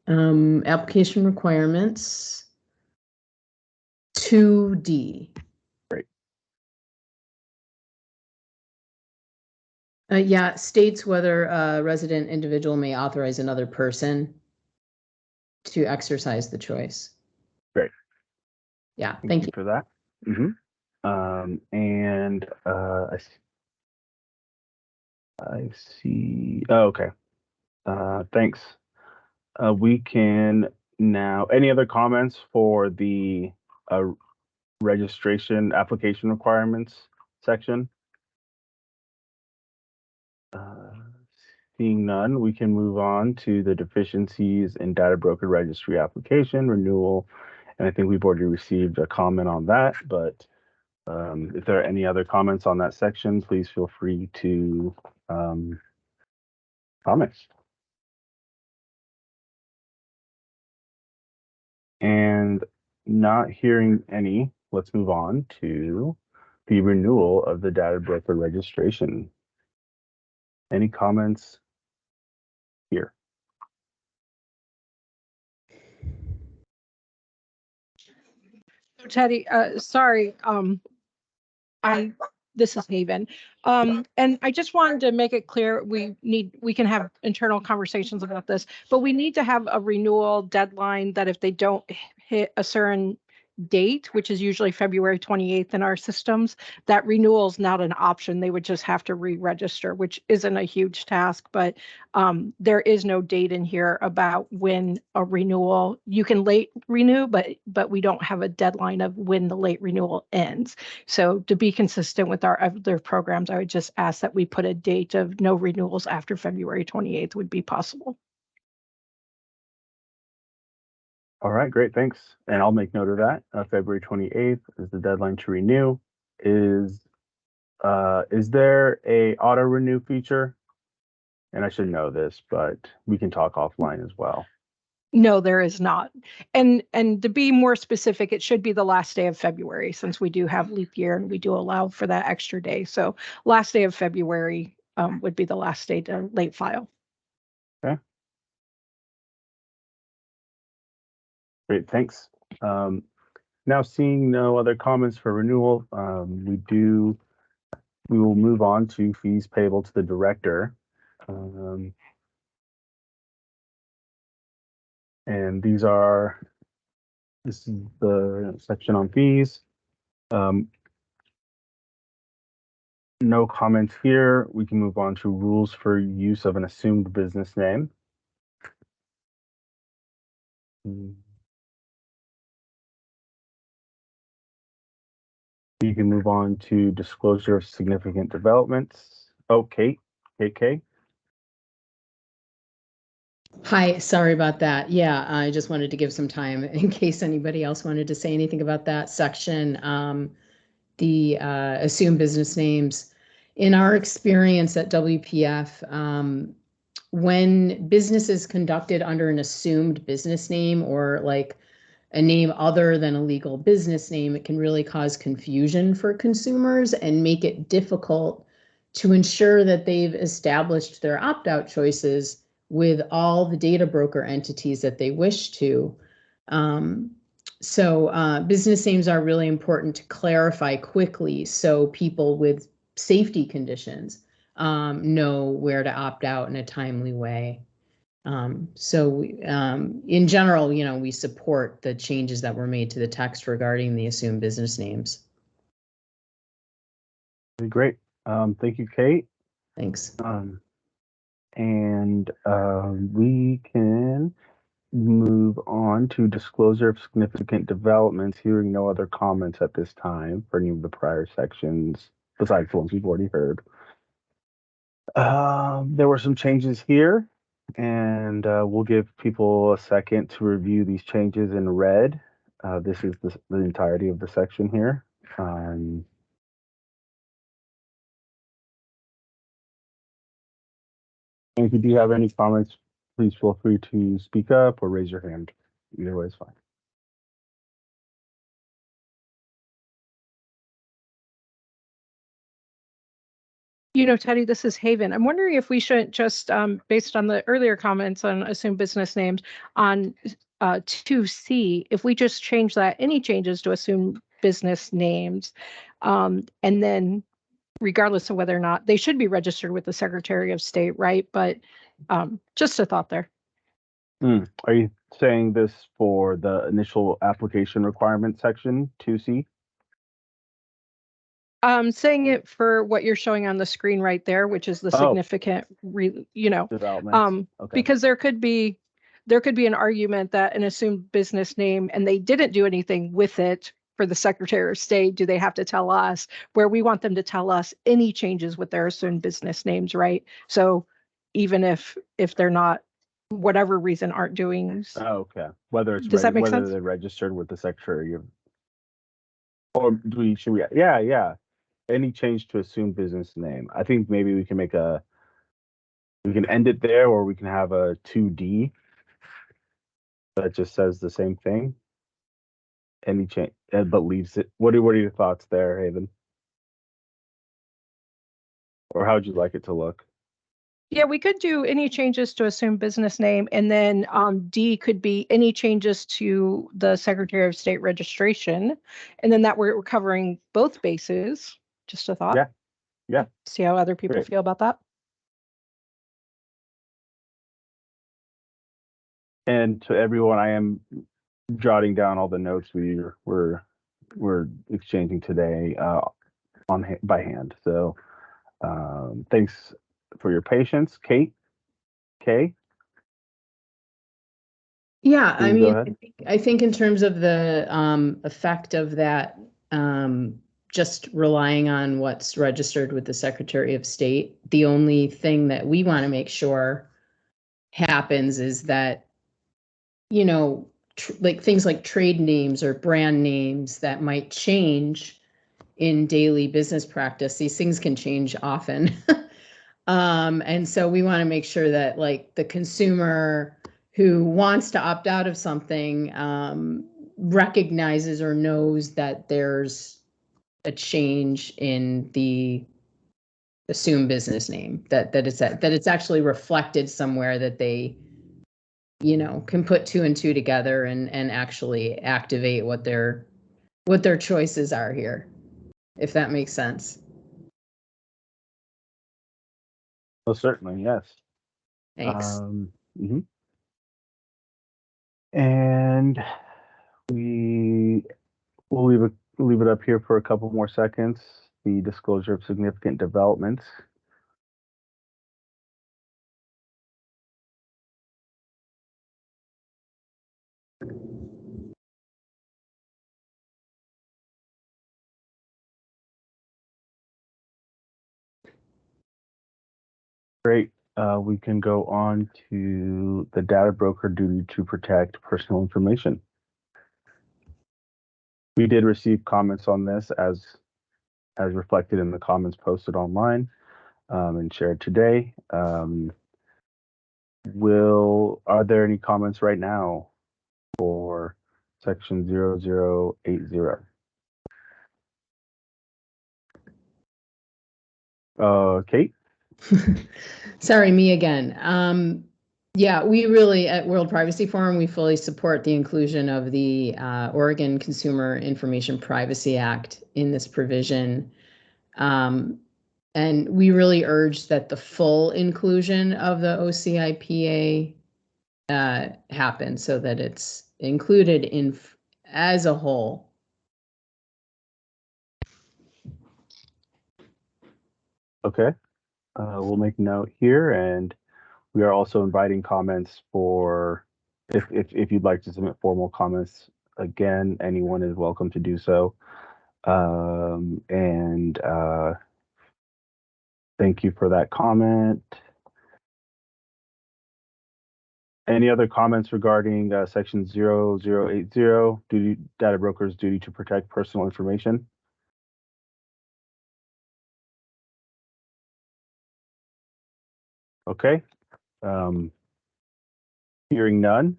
[SPEAKER 5] Application requirements 2D.
[SPEAKER 1] Great.
[SPEAKER 5] Yeah, states whether a resident individual may authorize another person to exercise the choice.
[SPEAKER 1] Great.
[SPEAKER 5] Yeah, thank you
[SPEAKER 1] for that. Mm-hmm. I see. Oh, okay. Thanks. We can now, any other comments for the registration application requirements section? Seeing none, we can move on to the deficiencies in data broker registry application renewal. And I think we've already received a comment on that, but if there are any other comments on that section, please feel free to comment. And not hearing any, let's move on to the renewal of the data broker registration. Any comments here?
[SPEAKER 4] Teddy, sorry, this is Haven. And I just wanted to make it clear, we can have internal conversations about this, but we need to have a renewal deadline that if they don't hit a certain date, which is usually February 28th in our systems, that renewal is not an option. They would just have to re-register, which isn't a huge task, but there is no date in here about when a renewal, you can late renew, but we don't have a deadline of when the late renewal ends. So to be consistent with our other programs, I would just ask that we put a date of no renewals after February 28th would be possible.
[SPEAKER 1] All right, great, thanks. And I'll make note of that. February 28th is the deadline to renew. Is there a auto renew feature? And I should know this, but we can talk offline as well.
[SPEAKER 4] No, there is not. And to be more specific, it should be the last day of February, since we do have leap year and we do allow for that extra day. So last day of February would be the last day to late file.
[SPEAKER 1] Okay. Great, thanks. Now seeing no other comments for renewal, we will move on to fees payable to the director. And this is the section on fees. No comments here. We can move on to rules for use of an assumed business name. You can move on to disclosure of significant developments. Oh, Kate, K.
[SPEAKER 5] Hi, sorry about that. Yeah, I just wanted to give some time in case anybody else wanted to say anything about that section. The assumed business names. In our experience at WPF, when business is conducted under an assumed business name or like a name other than a legal business name, it can really cause confusion for consumers and make it difficult to ensure that they've established their opt-out choices with all the data broker entities that they wish to. So business names are really important to clarify quickly so people with safety conditions know where to opt out in a timely way. In general, you know, we support the changes that were made to the text regarding the assumed business names.
[SPEAKER 1] Great. Thank you, Kate.
[SPEAKER 5] Thanks.
[SPEAKER 1] And we can move on to disclosure of significant developments. Hearing no other comments at this time for any of the prior sections, besides the ones we've already heard. There were some changes here, and we'll give people a second to review these changes in red. This is the entirety of the section here. And if you do have any comments, please feel free to speak up or raise your hand. Either way is fine.
[SPEAKER 4] You know, Teddy, this is Haven. I'm wondering if we shouldn't just, based on the earlier comments on assumed business names on 2C, if we just change that, any changes to assumed business names, and then regardless of whether or not they should be registered with the Secretary of State, right? But just a thought there.
[SPEAKER 1] Are you saying this for the initial application requirement section 2C?
[SPEAKER 4] Saying it for what you're showing on the screen right there, which is the significant,
[SPEAKER 1] developments. Okay.
[SPEAKER 4] Because there could be an argument that an assumed business name and they didn't do anything with it for the Secretary of State. Do they have to tell us? Where we want them to tell us any changes with their assumed business names, right? So even if they're not, whatever reason, aren't doing.
[SPEAKER 1] Okay. Whether it's
[SPEAKER 4] Does that make
[SPEAKER 1] whether
[SPEAKER 4] sense?
[SPEAKER 1] they're registered with the Secretary of, or should we? Yeah. Any change to assumed business name. I think maybe we can we can end it there, or we can have a 2D that just says the same thing. Any change, but leaves it. What are your thoughts there, Haven? Or how would you like it to look?
[SPEAKER 4] Yeah, we could do any changes to assumed business name, and then D could be any changes to the Secretary of State registration, and then that we're covering both bases. Just a thought.
[SPEAKER 1] Yeah.
[SPEAKER 4] See how other people feel about that.
[SPEAKER 1] And to everyone, I am jotting down all the notes we're exchanging today by hand. So thanks for your patience, Kate. Kay?
[SPEAKER 5] Yeah, I
[SPEAKER 1] Go
[SPEAKER 5] mean,
[SPEAKER 1] ahead.
[SPEAKER 5] I think in terms of the effect of that, just relying on what's registered with the Secretary of State, the only thing that we want to make sure happens is that, like things like trade names or brand names that might change in daily business practice. These things can change often. And so we want to make sure that like the consumer who wants to opt out of something recognizes or knows that there's a change in the assumed business name, that it's actually reflected somewhere, that they can put two and two together and actually activate what their choices are here, if that makes sense.
[SPEAKER 1] Well, certainly, yes.
[SPEAKER 5] Thanks.
[SPEAKER 1] And we'll leave it up here for a couple more seconds. The disclosure of significant developments. Great. We can go on to the data broker duty to protect personal information. We did receive comments on this as reflected in the comments posted online and shared today. Are there any comments right now for section 0080? Kate?
[SPEAKER 5] Sorry, me again. Yeah, we really, at World Privacy Forum, we fully support the inclusion of the Oregon Consumer Information Privacy Act in this provision. And we really urge that the full inclusion of the OCIPA happen so that it's included as a whole.
[SPEAKER 1] Okay. We'll make note here, and We are also inviting comments for, if you'd like to submit formal comments, again, anyone is welcome to do so. Thank you for that comment. Any other comments regarding section 0080, data brokers' duty to protect personal information? Okay. Hearing none,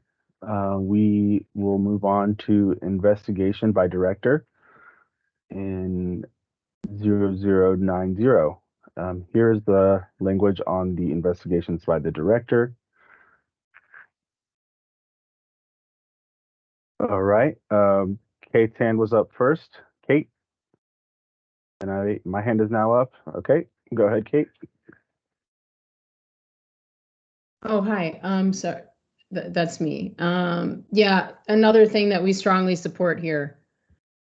[SPEAKER 1] we will move on to investigation by director in 0090. Here's the language on the investigations by the director. All right. Kate's hand was up first. Kate. And my hand is now up. Okay. Go ahead, Kate.
[SPEAKER 5] Oh, hi. So that's me. Yeah, another thing that we strongly support here,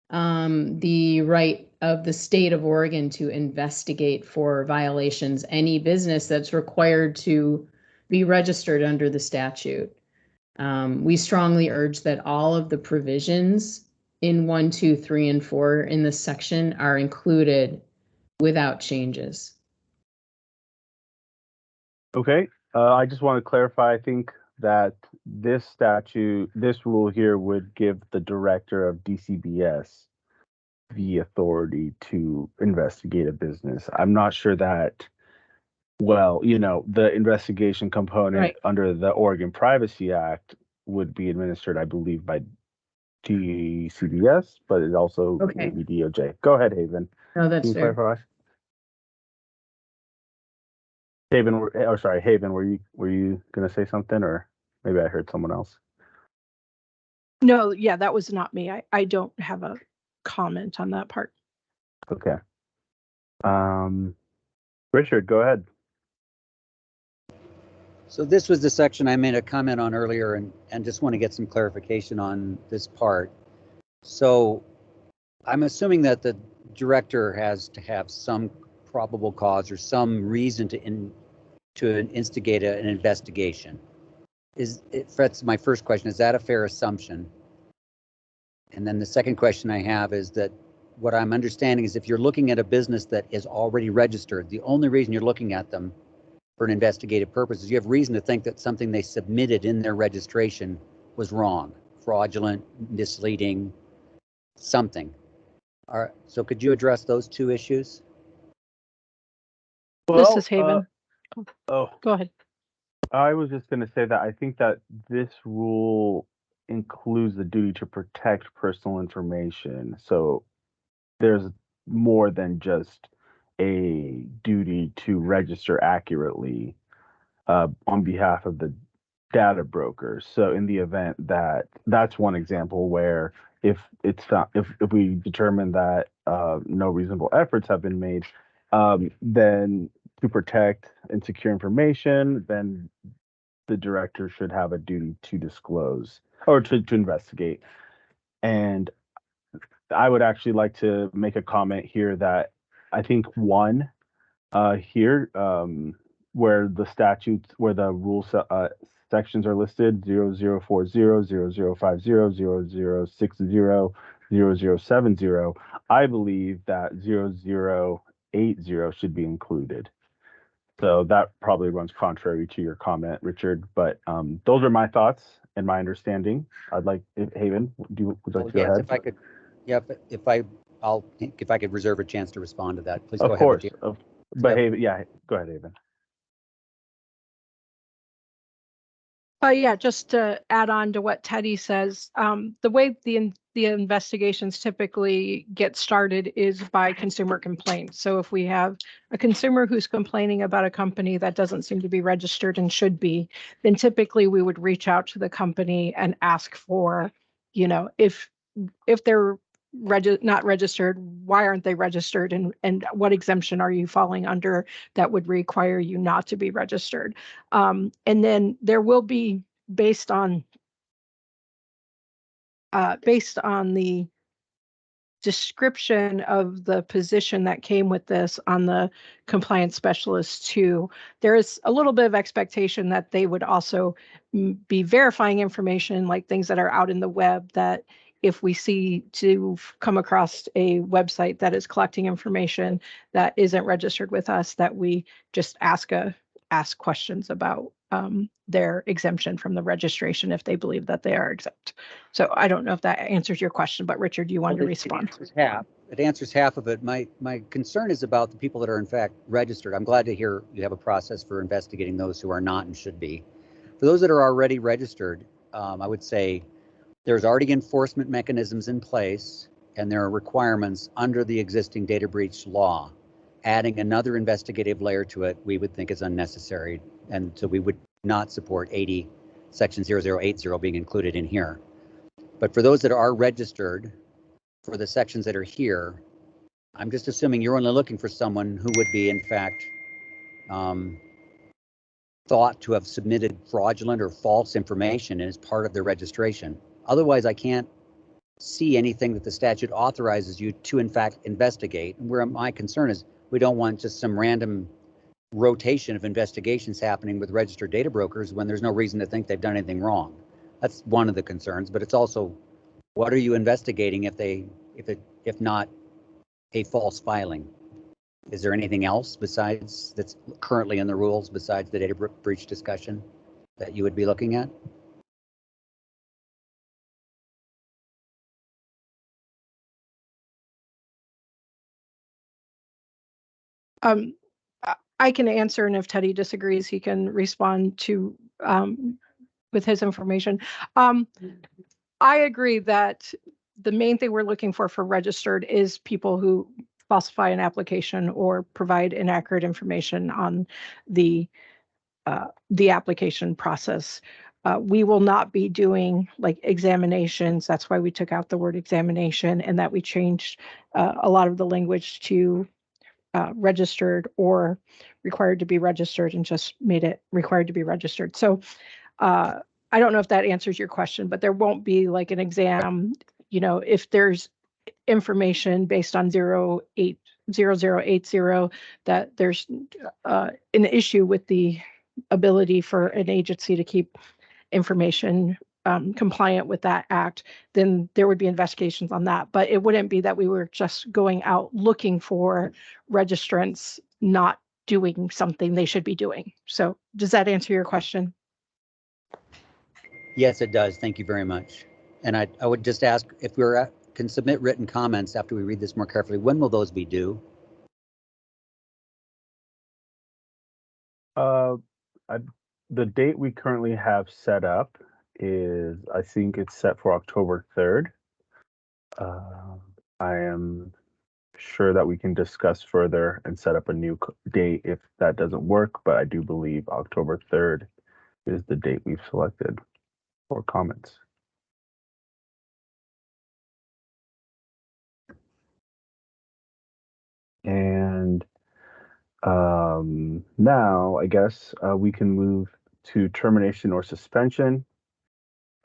[SPEAKER 5] the right of the state of Oregon to investigate for violations, any business that's required to be registered under the statute. We strongly urge that all of the provisions in 1, 2, 3, and 4 in this section are included without changes.
[SPEAKER 1] Okay. I just want to clarify, I think that this statute, this rule here would give the director of DCBS the authority to investigate a business. I'm not sure that, well, the investigation component under the Oregon Privacy Act would be administered, I believe, by DCBS, but it also may be DOJ. Go ahead, Haven.
[SPEAKER 5] No, that's fair.
[SPEAKER 1] Clarify? Haven, Haven, were you gonna say something, or maybe I heard someone else?
[SPEAKER 4] No, yeah, that was not me. I don't have a comment on that part.
[SPEAKER 1] Okay. Richard, go ahead.
[SPEAKER 28] So this was the section I made a comment on earlier, and just want to get some clarification on this part. So I'm assuming that the director has to have some probable cause or some reason to instigate an investigation. That's my first question. Is that a fair assumption? And then the second question I have is that what I'm understanding is if you're looking at a business that is already registered, the only reason you're looking at them for an investigative purpose is you have reason to think that something they submitted in their registration was wrong, fraudulent, misleading, something. All right, so could you address those two issues?
[SPEAKER 4] Well, this is Haven. Go ahead.
[SPEAKER 1] I was just going to say that I think that this rule includes the duty to protect personal information. So there's more than just a duty to register accurately on behalf of the data brokers. So in the event that that's one example where if it's found, if we determine that no reasonable efforts have been made, then to protect and secure information, then the director should have a duty to disclose or to investigate. And I would actually like to make a comment here that I think one here where the statutes, where the rule sections are listed 0040, 0050, 0060, 0070, I believe that 0080 should be included. So that probably runs contrary to your comment, Richard, but those are my thoughts and my understanding. I'd like, Haven, would you like to go ahead?
[SPEAKER 28] If I could, yeah, but if I could reserve a chance to respond to that, please go ahead.
[SPEAKER 1] Of course, but Haven, yeah, go ahead, Haven.
[SPEAKER 4] Yeah, just to add on to what Teddy says, the way the investigations typically get started is by consumer complaints. So if we have a consumer who's complaining about a company that doesn't seem to be registered and should be, then typically we would reach out to the company and ask for, if they're not registered, why aren't they registered, and what exemption are you falling under that would require you not to be registered? And then there will be, based on the description of the position that came with this on the compliance specialist too. There is a little bit of expectation that they would also be verifying information, like things that are out in the web, that if we see to come across a website that is collecting information that isn't registered with us, that we just ask questions about their exemption from the registration if they believe that they are exempt. So I don't know if that answers your question, but Richard, you wanted to respond?
[SPEAKER 28] It answers half of it. My concern is about the people that are in fact registered. I'm glad to hear you have a process for investigating those who are not and should be. For those that are already registered, I would say there's already enforcement mechanisms in place, and there are requirements under the existing data breach law. Adding another investigative layer to it, we would think is unnecessary, and so we would not support section 0080 being included in here. But for those that are registered, for the sections that are here, I'm just assuming you're only looking for someone who would be in fact thought to have submitted fraudulent or false information as part of their registration. Otherwise, I can't see anything that the statute authorizes you to in fact investigate. And where my concern is, we don't want just some random rotation of investigations happening with registered data brokers when there's no reason to think they've done anything wrong. That's one of the concerns, but it's also, what are you investigating if not a false filing? Is there anything else besides that's currently in the rules besides the data breach discussion that you would be looking at?
[SPEAKER 4] I can answer, and if Teddy disagrees, he can respond to with his information. I agree that the main thing we're looking for registered is people who falsify an application or provide inaccurate information on the application process. We will not be doing like examinations. That's why we took out the word examination, and that we changed a lot of the language to registered or required to be registered, and just made it required to be registered. So I don't know if that answers your question, but there won't be like an exam. You know, if there's information based on 0080 that there's an issue with the ability for an agency to keep information compliant with that act, then there would be investigations on that. But it wouldn't be that we were just going out looking for registrants not doing something they should be doing. So does that answer your question?
[SPEAKER 28] Yes, it does. Thank you very much. And I would just ask if can submit written comments after we read this more carefully. When will those be due?
[SPEAKER 1] The date we currently have set up is, I think it's set for October 3rd. I am sure that we can discuss further and set up a new date if that doesn't work, but I do believe October 3rd is the date we've selected for comments. And now I guess we can move to termination or suspension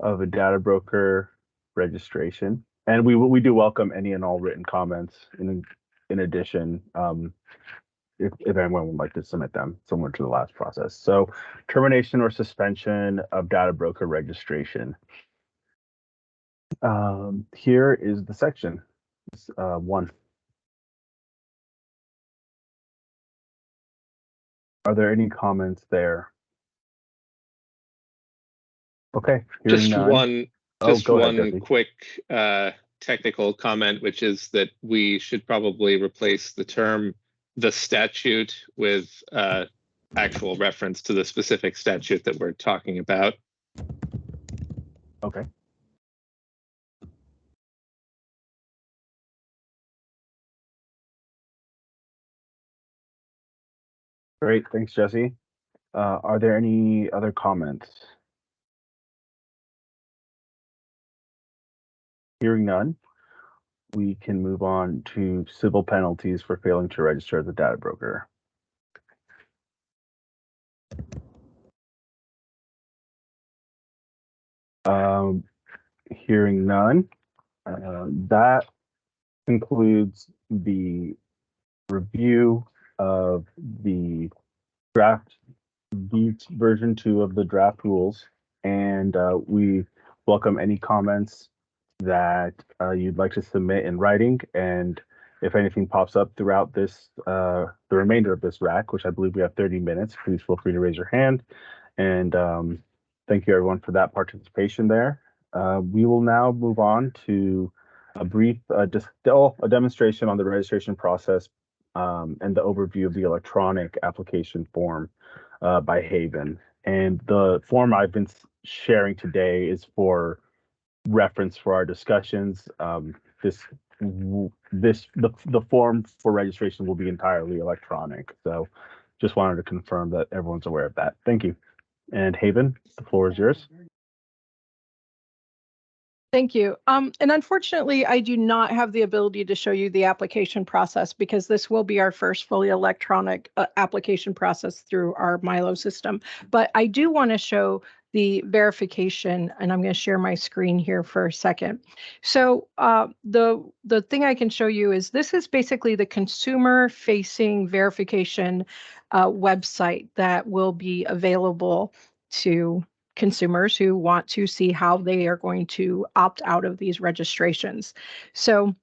[SPEAKER 1] of a data broker registration. And we do welcome any and all written comments in addition, if anyone would like to submit them, similar to the last process. So termination or suspension of data broker registration. Here is the section, 1. Are there any comments there? Okay.
[SPEAKER 19] Just one
[SPEAKER 1] ahead,
[SPEAKER 19] quick technical comment, which is that we should probably replace the term "the statute" with actual reference to the specific statute that we're talking about.
[SPEAKER 1] Okay. Great, thanks, Jesse. Are there any other comments? Hearing none, we can move on to civil penalties for failing to register as a data broker. Hearing none, that Concludes the review of the draft version 2 of the draft rules, and we welcome any comments that you'd like to submit in writing. And if anything pops up throughout this, the remainder of this RAC, which I believe we have 30 minutes, please feel free to raise your hand. And thank you everyone for that participation there. We will now move on to a brief, just a demonstration on the registration process and the overview of the electronic application form by Haven. And the form I've been sharing today is for reference for our discussions. The form for registration will be entirely electronic. So just wanted to confirm that everyone's aware of that. Thank you. And Haven, the floor is yours.
[SPEAKER 4] Thank you. And unfortunately, I do not have the ability to show you the application process because this will be our first fully electronic application process through our Milo system. But I do want to show the verification, and I'm going to share my screen here for a second. So the thing I can show you is this is basically the consumer-facing verification website that will be available to consumers who want to see how they are going to opt out of these registrations. So,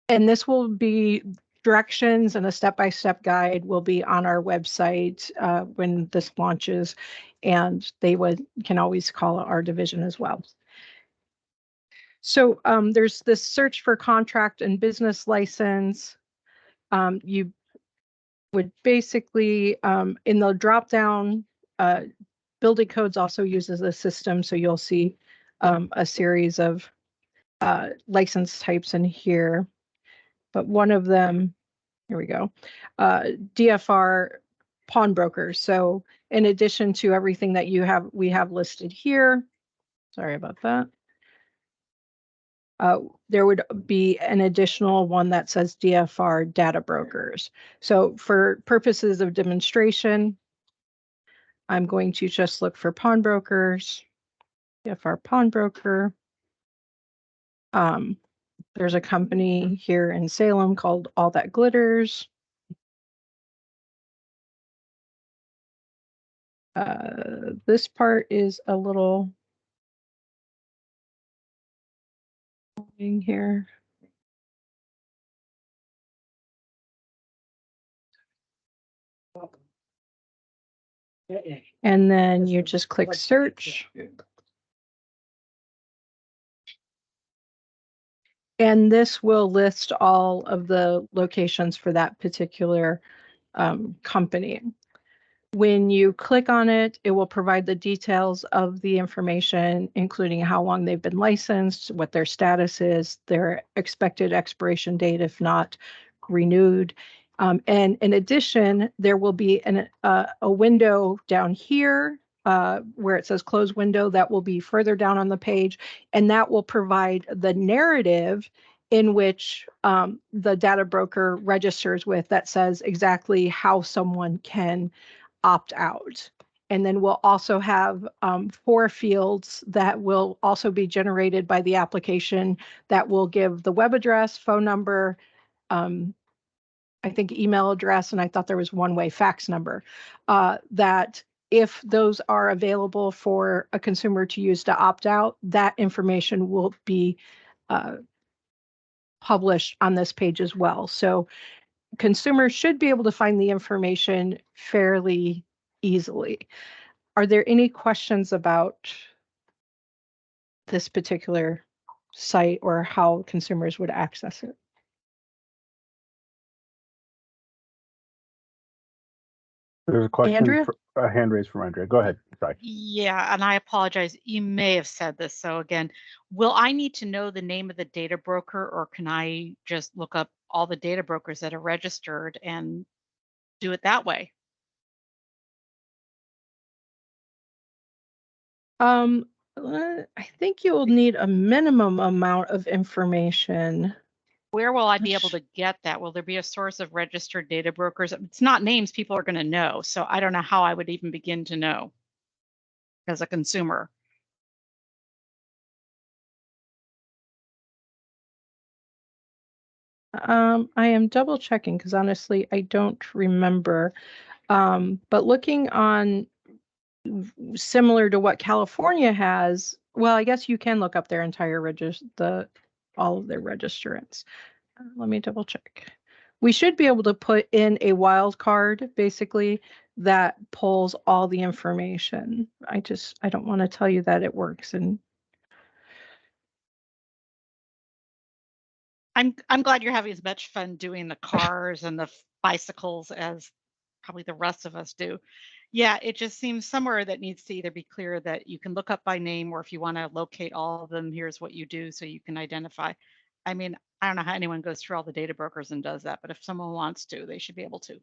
[SPEAKER 4] and this will be directions and a step-by-step guide will be on our website when this launches, and they can always call our division as well. So there's this search for contract and business license. You would basically, in the drop-down, building codes also uses the system, so you'll see a series of license types in here. But one of them, here we go, DFR pawnbrokers. So in addition to everything that we have listed here, sorry about that. There would be an additional one that says DFR data brokers. So for purposes of demonstration, I'm going to just look for pawnbrokers, DFR pawnbroker. There's a company here in Salem called All That Glitters. This part is a little in here. And then you just click search. And this will list all of the locations for that particular company. When you click on it, it will provide the details of the information, including how long they've been licensed, what their status is, their expected expiration date, if not renewed. And in addition, there will be a window down here where it says close window that will be further down on the page, and that will provide the narrative in which the data broker registers with that says exactly how someone can opt out. And then we'll also have 4 fields that will also be generated by the application that will give the web address, phone number, I think email address, and I thought there was one-way fax number, that if those are available for a consumer to use to opt out, that information will be published on this page as well. So consumers should be able to find the information fairly easily. Are there any questions about this particular site or how consumers would access it?
[SPEAKER 1] There's a question,
[SPEAKER 4] Andrea?
[SPEAKER 1] a hand raised from Andrea. Go ahead. Sorry.
[SPEAKER 18] Yeah, and I apologize. You may have said this. So again, will I need to know the name of the data broker, or can I just look up all the data brokers that are registered and do it that way?
[SPEAKER 4] I think you'll need a minimum amount of information.
[SPEAKER 18] Where will I be able to get that? Will there be a source of registered data brokers? It's not names people are going to know. So I don't know how I would even begin to know as a consumer.
[SPEAKER 4] I am double checking because honestly, I don't remember. But looking on similar to what California has, well, I guess you can look up their entire all of their registrants. Let me double check. We should be able to put in a wild card, basically, that pulls all the information. I don't want to tell you that it works. And
[SPEAKER 18] I'm glad you're having as much fun doing the cars and the bicycles as probably the rest of us do. Yeah, it just seems somewhere that needs to either be clear that you can look up by name, or if you want to locate all of them, here's what you do so you can identify. I mean, I don't know how anyone goes through all the data brokers and does that, but if someone wants to, they should be able to.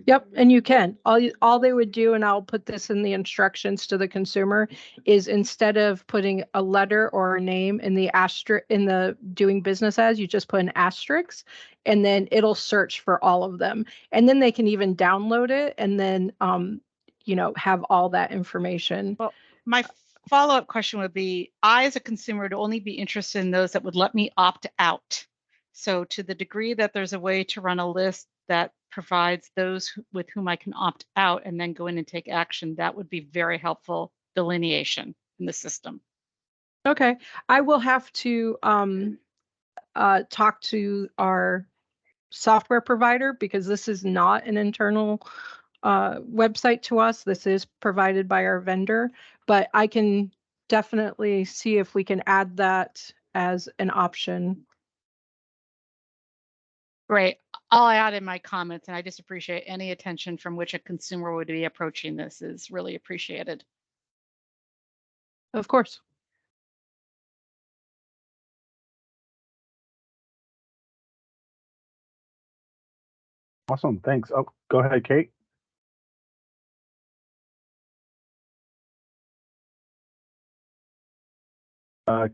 [SPEAKER 4] yep, and you can. All they would do, and I'll put this in the instructions to the consumer, is instead of putting a letter or a name in the asterisk in the doing business as, you just put an asterisk, and then it'll search for all of them. And then they can even download it and then have all that information.
[SPEAKER 18] Well, my follow-up question would be, I as a consumer would only be interested in those that would let me opt out. So to the degree that there's a way to run a list that provides those with whom I can opt out and then go in and take action, that would be very helpful delineation in the system.
[SPEAKER 4] Okay, I will have to talk to our software provider because this is not an internal website to us. This is provided by our vendor, but I can definitely see if we can add that as an option.
[SPEAKER 18] Great. I'll add in my comments, and I just appreciate any attention from which a consumer would be approaching this is really appreciated.
[SPEAKER 4] Of course.
[SPEAKER 1] Awesome, thanks. Oh, go ahead, Kate.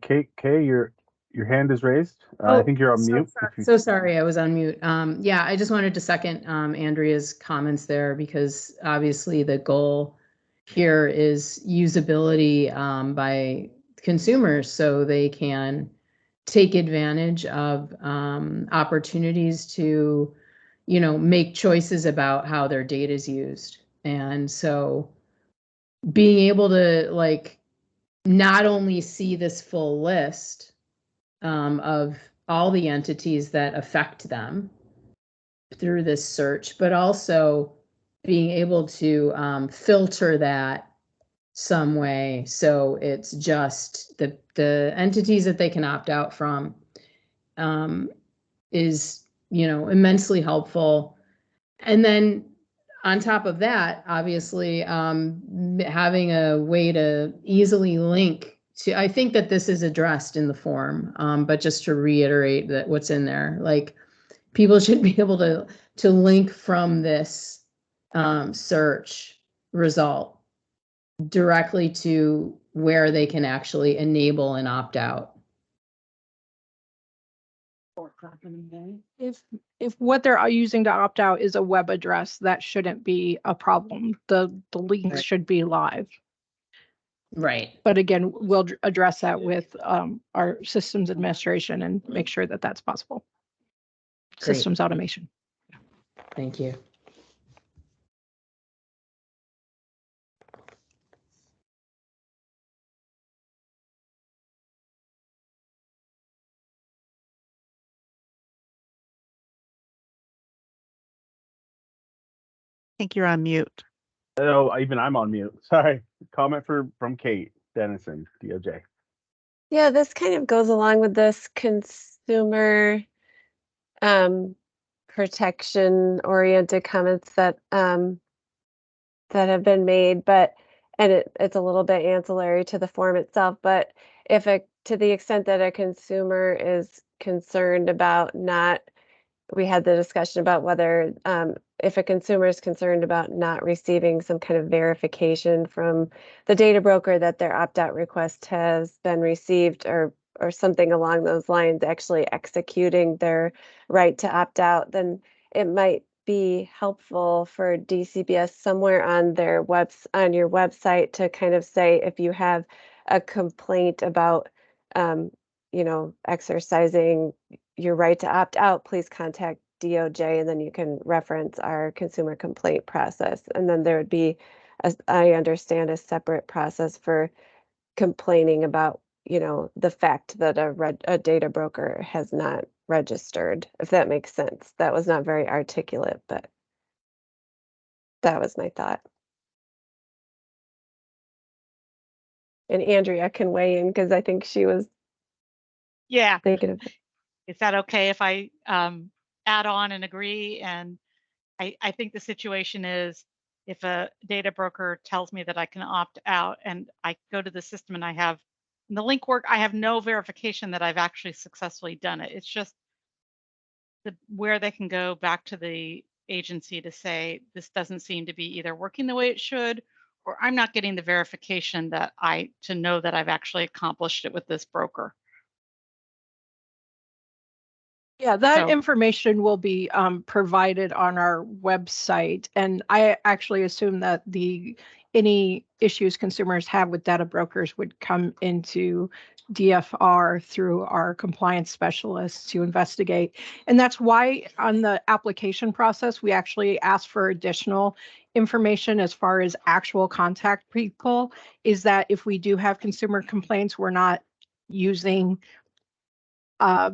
[SPEAKER 1] Kate, your hand is raised. I think you're on mute.
[SPEAKER 5] So sorry, I was on mute. Yeah, I just wanted to second Andrea's comments there, because obviously the goal here is usability by consumers so they can take advantage of opportunities to, make choices about how their data is used. And so being able to not only see this full list of all the entities that affect them through this search, but also being able to filter that some way so it's just the entities that they can opt out from is immensely helpful. And then on top of that, obviously having a way to easily link to, I think that this is addressed in the form, but just to reiterate that what's in there, like people should be able to link from this search result directly to where they can actually enable and opt out.
[SPEAKER 4] If what they're using to opt out is a web address, that shouldn't be a problem. The links should be live.
[SPEAKER 5] Right.
[SPEAKER 4] But again, we'll address that with our systems administration and make sure that that's possible.
[SPEAKER 5] Great.
[SPEAKER 4] Systems automation.
[SPEAKER 5] Thank you.
[SPEAKER 2] I think you're on mute.
[SPEAKER 1] Oh, even I'm on mute. Sorry. Comment from Kate Dennison, DOJ.
[SPEAKER 3] Yeah, this kind of goes along with this consumer protection oriented comments that have been made, but it's a little bit ancillary to the form itself. But to the extent that a consumer is concerned about we had the discussion about whether if a consumer is concerned about not receiving some kind of verification from the data broker that their opt-out request has been received, or something along those lines, actually executing their right to opt out, then it might be helpful for DCBS somewhere on on your website to kind of say, if you have a complaint about exercising your right to opt out, please contact DOJ, and then you can reference our consumer complaint process. And then there would be, as I understand, a separate process for complaining about, the fact that a data broker has not registered, if that makes sense. That was not very articulate, but that was my thought. And Andrea can weigh in because I think she was thinking of it.
[SPEAKER 18] Is that okay if I add on and agree? And I think the situation is, if a data broker tells me that I can opt out and I go to the system and I have the link work, I have no verification that I've actually successfully done it. It's just where they can go back to the agency to say, this doesn't seem to be either working the way it should, or I'm not getting the verification that to know that I've actually accomplished it with this broker.
[SPEAKER 4] Yeah, that information will be provided on our website. And I actually assume that any issues consumers have with data brokers would come into DFR through our compliance specialists to investigate. And that's why on the application process, we actually ask for additional information as far as actual contact people, is that if we do have consumer complaints, we're not using a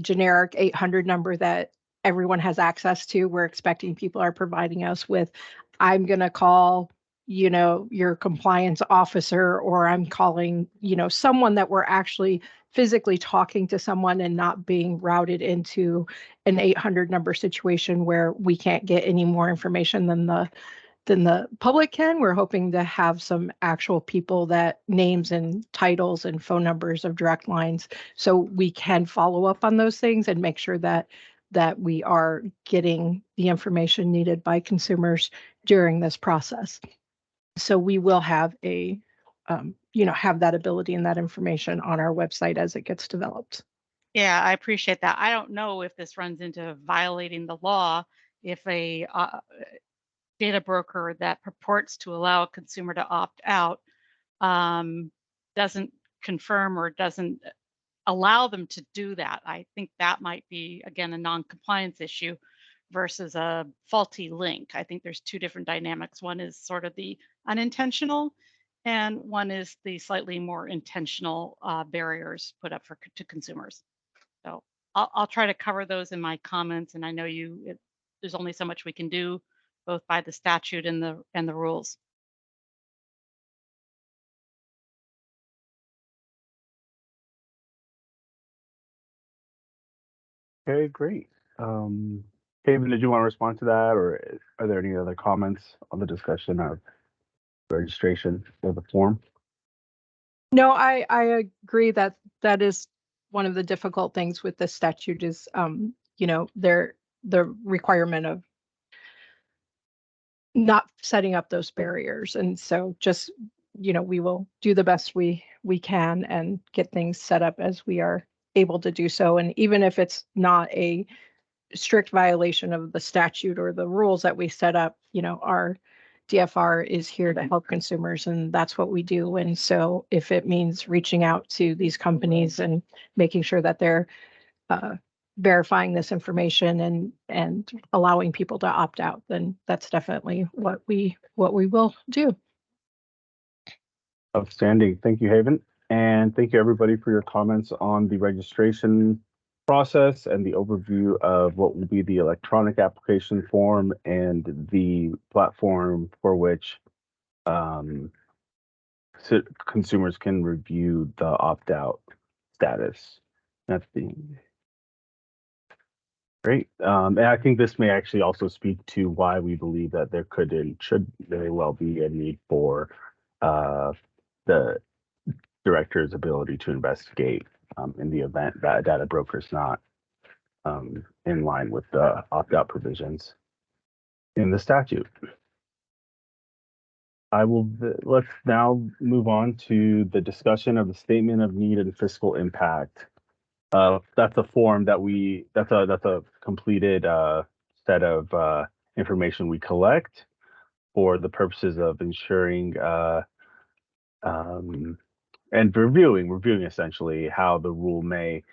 [SPEAKER 4] generic 800 number that everyone has access to. We're expecting people are providing us with, I'm going to call, your compliance officer, or I'm calling, someone that we're actually physically talking to someone and not being routed into an 800 number situation where we can't get any more information than the public can. We're hoping to have some actual people, that names and titles and phone numbers of direct lines, so we can follow up on those things and make sure that we are getting the information needed by consumers during this process. So we will have have that ability and that information on our website as it gets developed.
[SPEAKER 18] Yeah, I appreciate that. I don't know if this runs into violating the law if a data broker that purports to allow a consumer to opt out doesn't confirm or doesn't allow them to do that. I think that might be, again, a non-compliance issue versus a faulty link. I think there's two different dynamics. One is sort of the unintentional, and one is the slightly more intentional barriers put up to consumers. So I'll try to cover those in my comments, and I know there's only so much we can do, both by the statute and the rules.
[SPEAKER 1] Okay, great. Kevin, did you want to respond to that, or are there any other comments on the discussion of registration for the form?
[SPEAKER 4] No, I agree that is one of the difficult things with this statute is, the requirement of not setting up those barriers. And so just, we will do the best we can and get things set up as we are able to do so. And even if it's not a strict violation of the statute or the rules that we set up, our DFR is here to help consumers, and that's what we do. And so if it means reaching out to these companies and making sure that they're verifying this information and allowing people to opt out, then that's definitely what we will do.
[SPEAKER 1] Outstanding. Thank you, Haven. And thank you, everybody, for your comments on the registration process and the overview of what will be the electronic application form and the platform for which consumers can review the opt-out status. That's great. And I think this may actually also speak to why we believe that there could and should very well be a need for the director's ability to investigate in the event that a data broker is not in line with the opt-out provisions in the statute. Let's now move on to the discussion of the statement of need and fiscal impact. That's a form that that's a completed set of information we collect for the purposes of ensuring and reviewing essentially how the rule may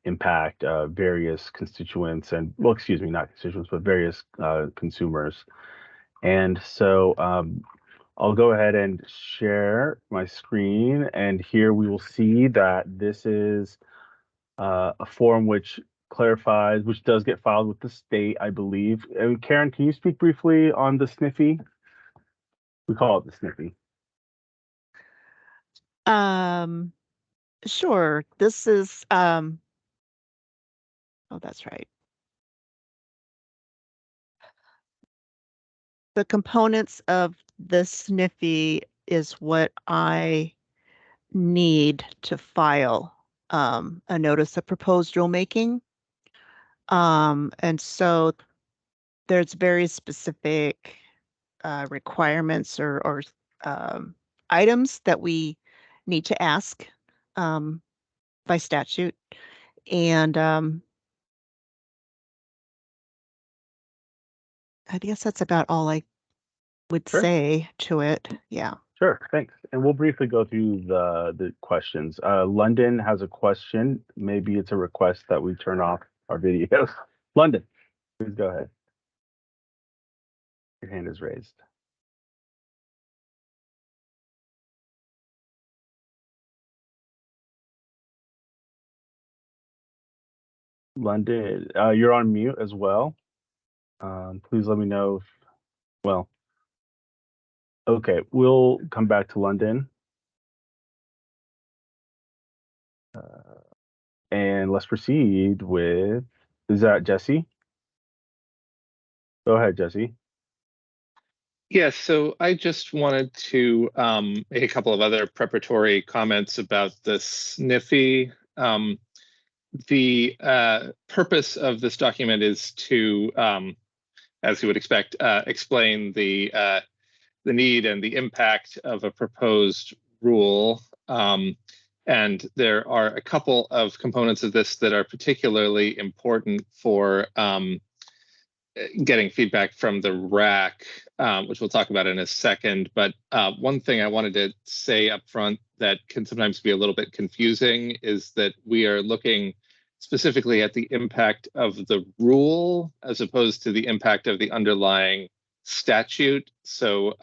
[SPEAKER 1] impact various constituents and, well, excuse me, not constituents, but various consumers. And so I'll go ahead and share my screen, and here we will see that this is a form which clarifies, which does get filed with the state, I believe. And Karen, can you speak briefly on the SNFI? We call it the SNFI.
[SPEAKER 2] Sure. This is oh, that's right. The components of the SNFI is what I need to file a notice of proposed rulemaking. And so there's very specific requirements or items that we need to ask by statute. And I guess that's about all I would say to it. Yeah.
[SPEAKER 1] Sure, thanks. And we'll briefly go through the questions. London has a question. Maybe it's a request that we turn off our videos. London, please go ahead. Your hand is raised. London, you're on mute as well. Please let me know if, well, okay, we'll come back to London. And let's proceed with, is that Jesse? Go ahead, Jesse.
[SPEAKER 19] Yes, so I just wanted to make a couple of other preparatory comments about the SNFI. The purpose of this document is to, as you would expect, explain the need and the impact of a proposed rule. And there are a couple of components of this that are particularly important for getting feedback from the RAC, which we'll talk about in a second. But one thing I wanted to say up front that can sometimes be a little bit confusing is that we are looking specifically at the impact of the rule as opposed to the impact of the underlying statute. So,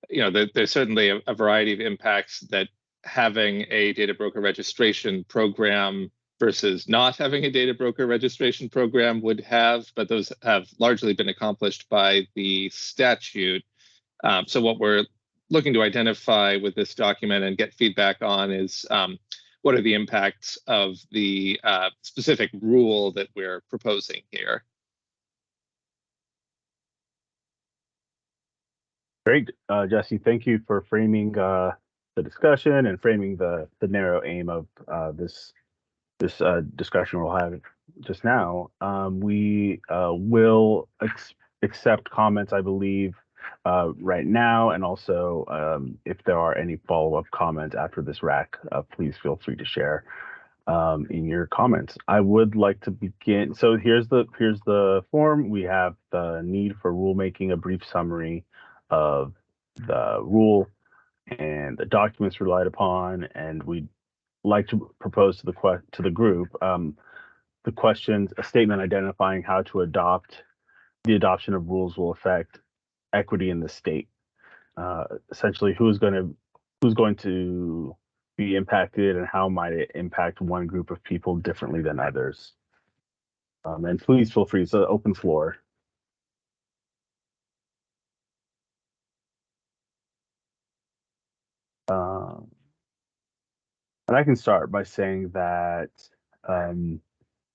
[SPEAKER 19] there's certainly a variety of impacts that having a data broker registration program versus not having a data broker registration program would have, but those have largely been accomplished by the statute. So what we're looking to identify with this document and get feedback on is what are the impacts of the specific rule that we're proposing here.
[SPEAKER 1] Great, Jesse, thank you for framing the discussion and framing the narrow aim of this discussion we'll have just now. We will accept comments, I believe, right now, and also if there are any follow-up comments after this RAC, please feel free to share in your comments. I would like to begin. So here's the form. We have the need for rulemaking, a brief summary of the rule and the documents relied upon, and we'd like to propose to the group the questions, a statement identifying how to adopt the adoption of rules will affect equity in the state. Essentially, who's going to be impacted and how might it impact one group of people differently than others. And please feel free, it's an open floor. And I can start by saying that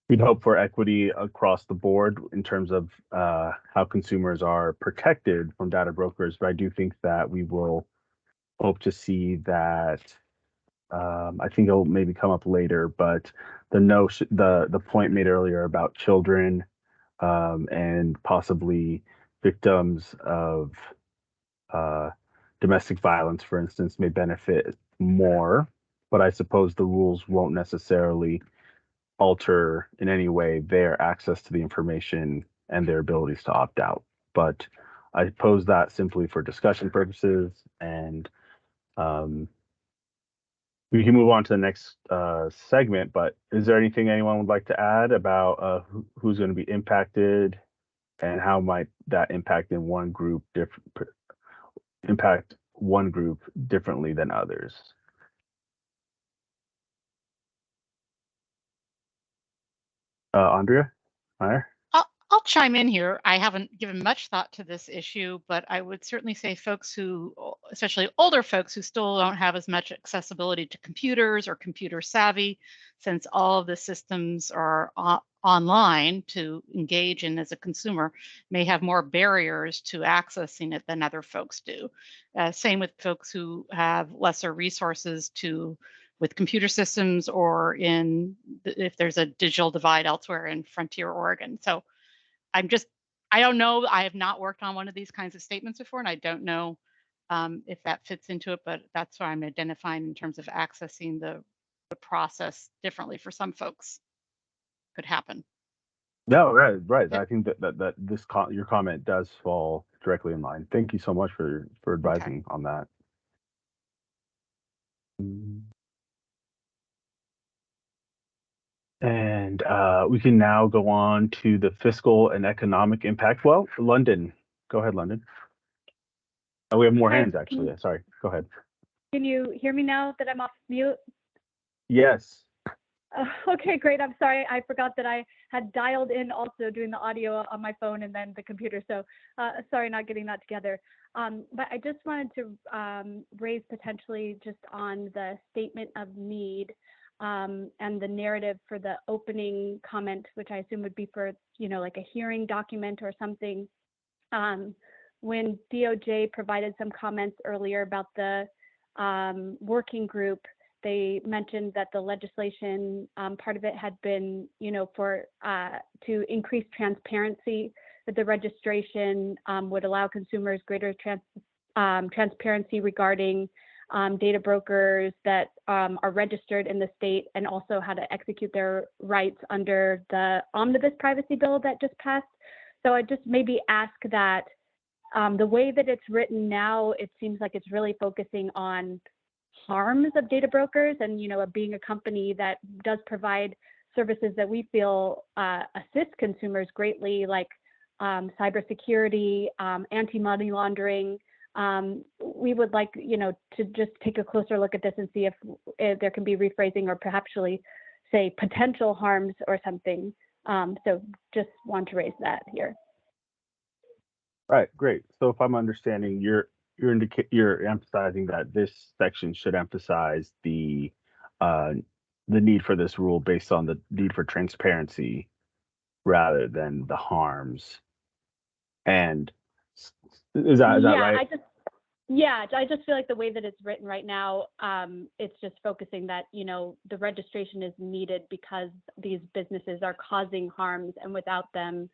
[SPEAKER 1] we'd hope for equity across the board in terms of how consumers are protected from data brokers, but I do think that we will hope to see that, I think it'll maybe come up later, but the point made earlier about children and possibly victims of domestic violence, for instance, may benefit more, but I suppose the rules won't necessarily alter in any way their access to the information and their abilities to opt out. But I pose that simply for discussion purposes, and We can move on to the next segment, but is there anything anyone would like to add about who's going to be impacted and how might that impact one group differently than others? Andrea Meyer?
[SPEAKER 18] I'll chime in here. I haven't given much thought to this issue, but I would certainly say folks who, especially older folks who still don't have as much accessibility to computers or computer savvy, since all of the systems are online to engage in as a consumer, may have more barriers to accessing it than other folks do. Same with folks who have lesser resources with computer systems or if there's a digital divide elsewhere in Frontier, Oregon. So I don't know. I have not worked on one of these kinds of statements before, and I don't know if that fits into it, but that's what I'm identifying in terms of accessing the process differently for some folks could happen.
[SPEAKER 1] No, right.
[SPEAKER 18] Yep.
[SPEAKER 1] I think that your comment does fall directly in line. Thank you so much for advising on that. And we can now go on to the fiscal and economic impact. Well, London, go ahead, London. Oh, we have more hands actually. Sorry, go ahead.
[SPEAKER 26] Can you hear me now that I'm off mute?
[SPEAKER 1] Yes.
[SPEAKER 26] Okay, great. I'm sorry. I forgot that I had dialed in also doing the audio on my phone and then the computer. So sorry, not getting that together. But I just wanted to raise potentially just on the statement of need and the narrative for the opening comment, which I assume would be for, like a hearing document or something. When DOJ provided some comments earlier about the working group, they mentioned that the legislation, part of it had been, to increase transparency, that the registration would allow consumers greater transparency regarding data brokers that are registered in the state and also how to execute their rights under the omnibus privacy bill that just passed. So I just maybe ask that the way that it's written now, it seems like it's really focusing on harms of data brokers and, being a company that does provide services that we feel assist consumers greatly, like cybersecurity, anti-money laundering. We would like, to just take a closer look at this and see if there can be rephrasing or perhaps say potential harms or something. So just want to raise that here.
[SPEAKER 1] Right, great. So if I'm understanding, you're emphasizing that this section should emphasize the need for this rule based on the need for transparency rather than the harms. And is that right?
[SPEAKER 26] I just feel like the way that it's written right now, it's just focusing that, the registration is needed because these businesses are causing harms, and without them,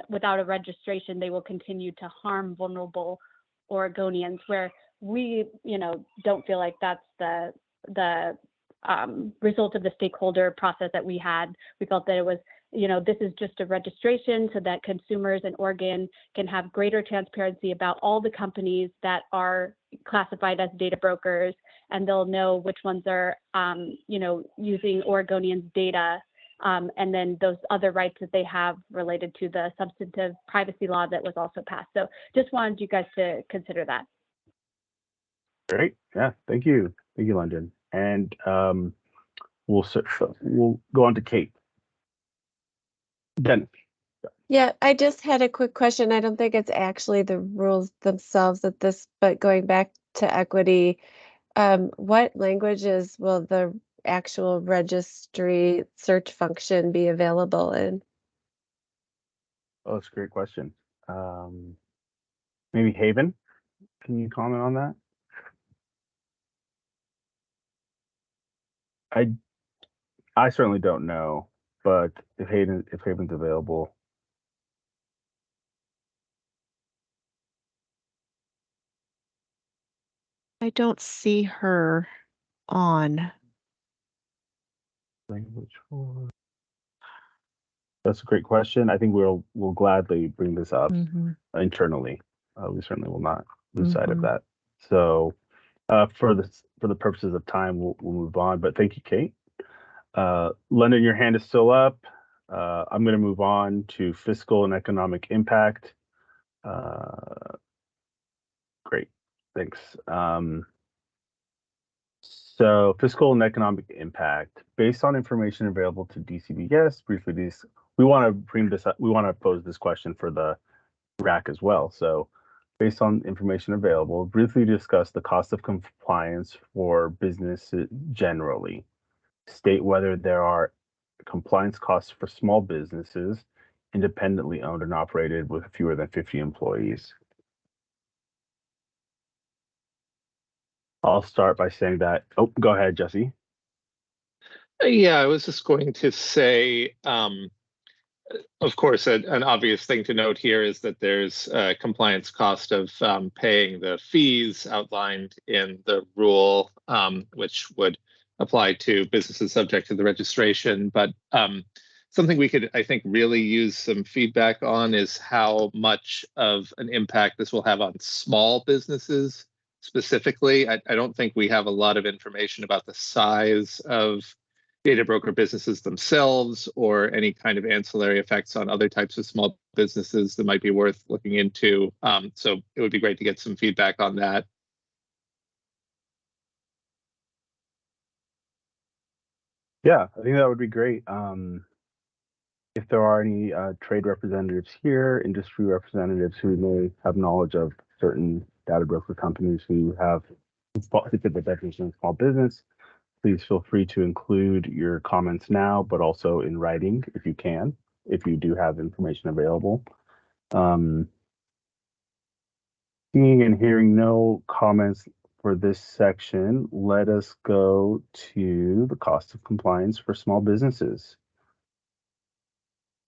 [SPEAKER 26] without a registration, they will continue to harm vulnerable Oregonians, where we, don't feel like that's the result of the stakeholder process that we had. We felt that it was, this is just a registration so that consumers in Oregon can have greater transparency about all the companies that are classified as data brokers, and they'll know which ones are, using Oregonians' data. And then those other rights that they have related to the substantive privacy law that was also passed. So just wanted you guys to consider that.
[SPEAKER 1] Great. Yeah. Thank you. Thank you, London. And we'll go on to Kate. Dennis.
[SPEAKER 3] Yeah, I just had a quick question. I don't think it's actually the rules themselves but going back to equity, what languages will the actual registry search function be available in?
[SPEAKER 1] Oh, that's a great question. Maybe Haven, can you comment on that? I certainly don't know, but if Haven's available.
[SPEAKER 2] I don't see her on.
[SPEAKER 1] Language for. That's a great question. I think we'll gladly bring this up internally. We certainly will not lose sight of that. So For the purposes of time, we'll move on. But thank you, Kate. London, your hand is still up. I'm going to move on to fiscal and economic impact. Great, thanks. So fiscal and economic impact, based on information available to DCBS, briefly, we want to bring this up. We want to pose this question for the RAC as well. So based on information available, briefly discuss the cost of compliance for business generally. State whether there are compliance costs for small businesses, independently owned and operated with fewer than 50 employees. I'll start by saying that, oh, go ahead, Jesse.
[SPEAKER 19] Yeah, I was just going to say, of course, an obvious thing to note here is that there's a compliance cost of paying the fees outlined in the rule, which would apply to businesses subject to the registration. But something we could, I think, really use some feedback on is how much of an impact this will have on small businesses specifically. I don't think we have a lot of information about the size of data broker businesses themselves or any kind of ancillary effects on other types of small businesses that might be worth looking into. So it would be great to get some feedback on that.
[SPEAKER 1] Yeah, I think that would be great. If there are any trade representatives here, industry representatives who may have knowledge of certain data broker companies who have fit the definition of small business, please feel free to include your comments now, but also in writing if you can, if you do have information available. Seeing and hearing no comments for this section, let us go to the cost of compliance for small businesses,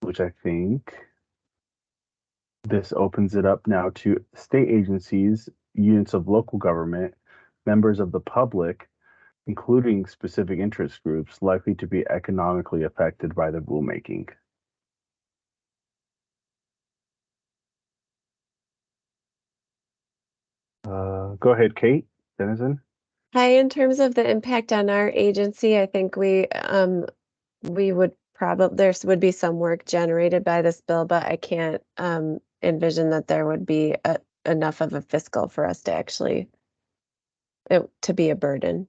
[SPEAKER 1] which I think this opens it up now to state agencies, units of local government, members of the public, including specific interest groups likely to be economically affected by the rulemaking. Go ahead, Kate Dennison.
[SPEAKER 3] Hi, in terms of the impact on our agency, I think we would probably, there would be some work generated by this bill, but I can't envision that there would be enough of a fiscal for us to actually, to be a burden.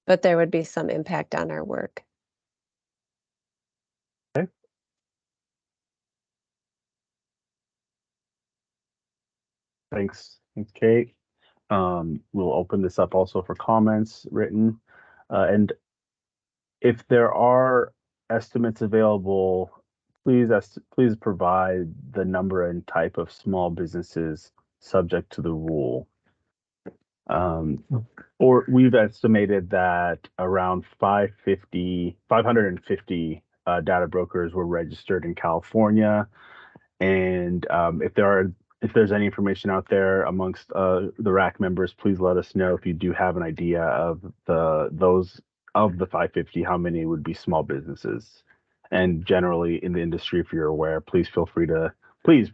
[SPEAKER 3] But there would be some impact on our work.
[SPEAKER 1] Okay. Thanks, Kate. We'll open this up also for comments written. And if there are estimates available, please provide the number and type of small businesses subject to the rule. Or we've estimated that around 550 data brokers were registered in California. And if there's any information out there amongst the RAC members, please let us know if you do have an idea of the 550, how many would be small businesses. And generally in the industry, if you're aware, please feel free to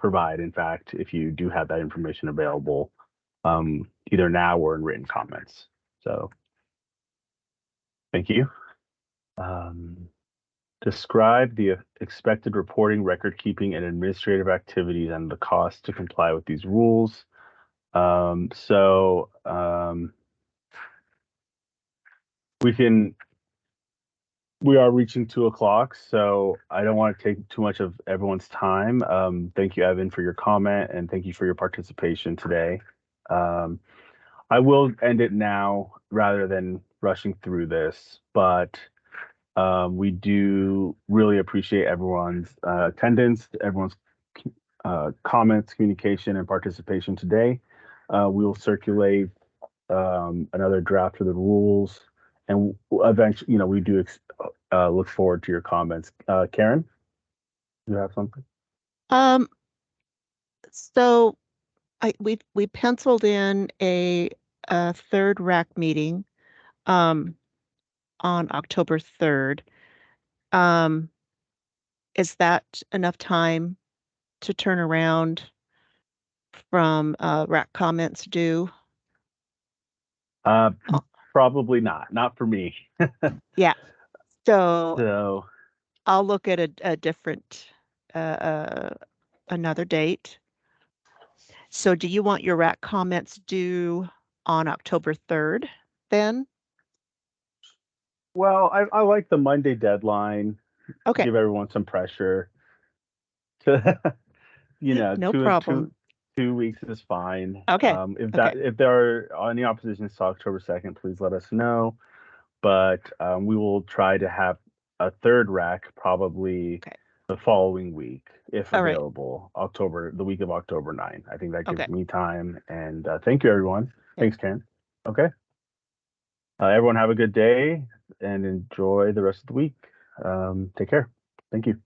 [SPEAKER 1] provide, in fact, if you do have that information available, either now or in written comments. So thank you. Describe the expected reporting, record keeping, and administrative activities and the cost to comply with these rules. We are reaching 2 o'clock, so I don't want to take too much of everyone's time. Thank you, Evan, for your comment, and thank you for your participation today. I will end it now rather than rushing through this, but we do really appreciate everyone's attendance, everyone's comments, communication, and participation today. We will circulate another draft of the rules, and eventually, we do look forward to your comments. Karen, do you have something?
[SPEAKER 2] So we penciled in a third RAC meeting on October 3rd. Is that enough time to turn around from RAC comments due?
[SPEAKER 1] Probably not for me.
[SPEAKER 2] Yeah. So
[SPEAKER 1] So
[SPEAKER 2] I'll look at a different, another date. So do you want your RAC comments due on October 3rd then?
[SPEAKER 1] well, I like the Monday deadline.
[SPEAKER 2] Okay.
[SPEAKER 1] Give everyone some pressure to,
[SPEAKER 2] No problem.
[SPEAKER 1] 2 weeks is fine.
[SPEAKER 2] Okay.
[SPEAKER 1] If there are any oppositions to October 2nd, please let us know. But we will try to have a third RAC probably the following week, if
[SPEAKER 2] All right.
[SPEAKER 1] available, the week of October 9. I think that gives
[SPEAKER 2] Okay.
[SPEAKER 1] me time. And thank you, everyone. Thanks, Karen. Okay. Everyone have a good day and enjoy the rest of the week. Take care. Thank you.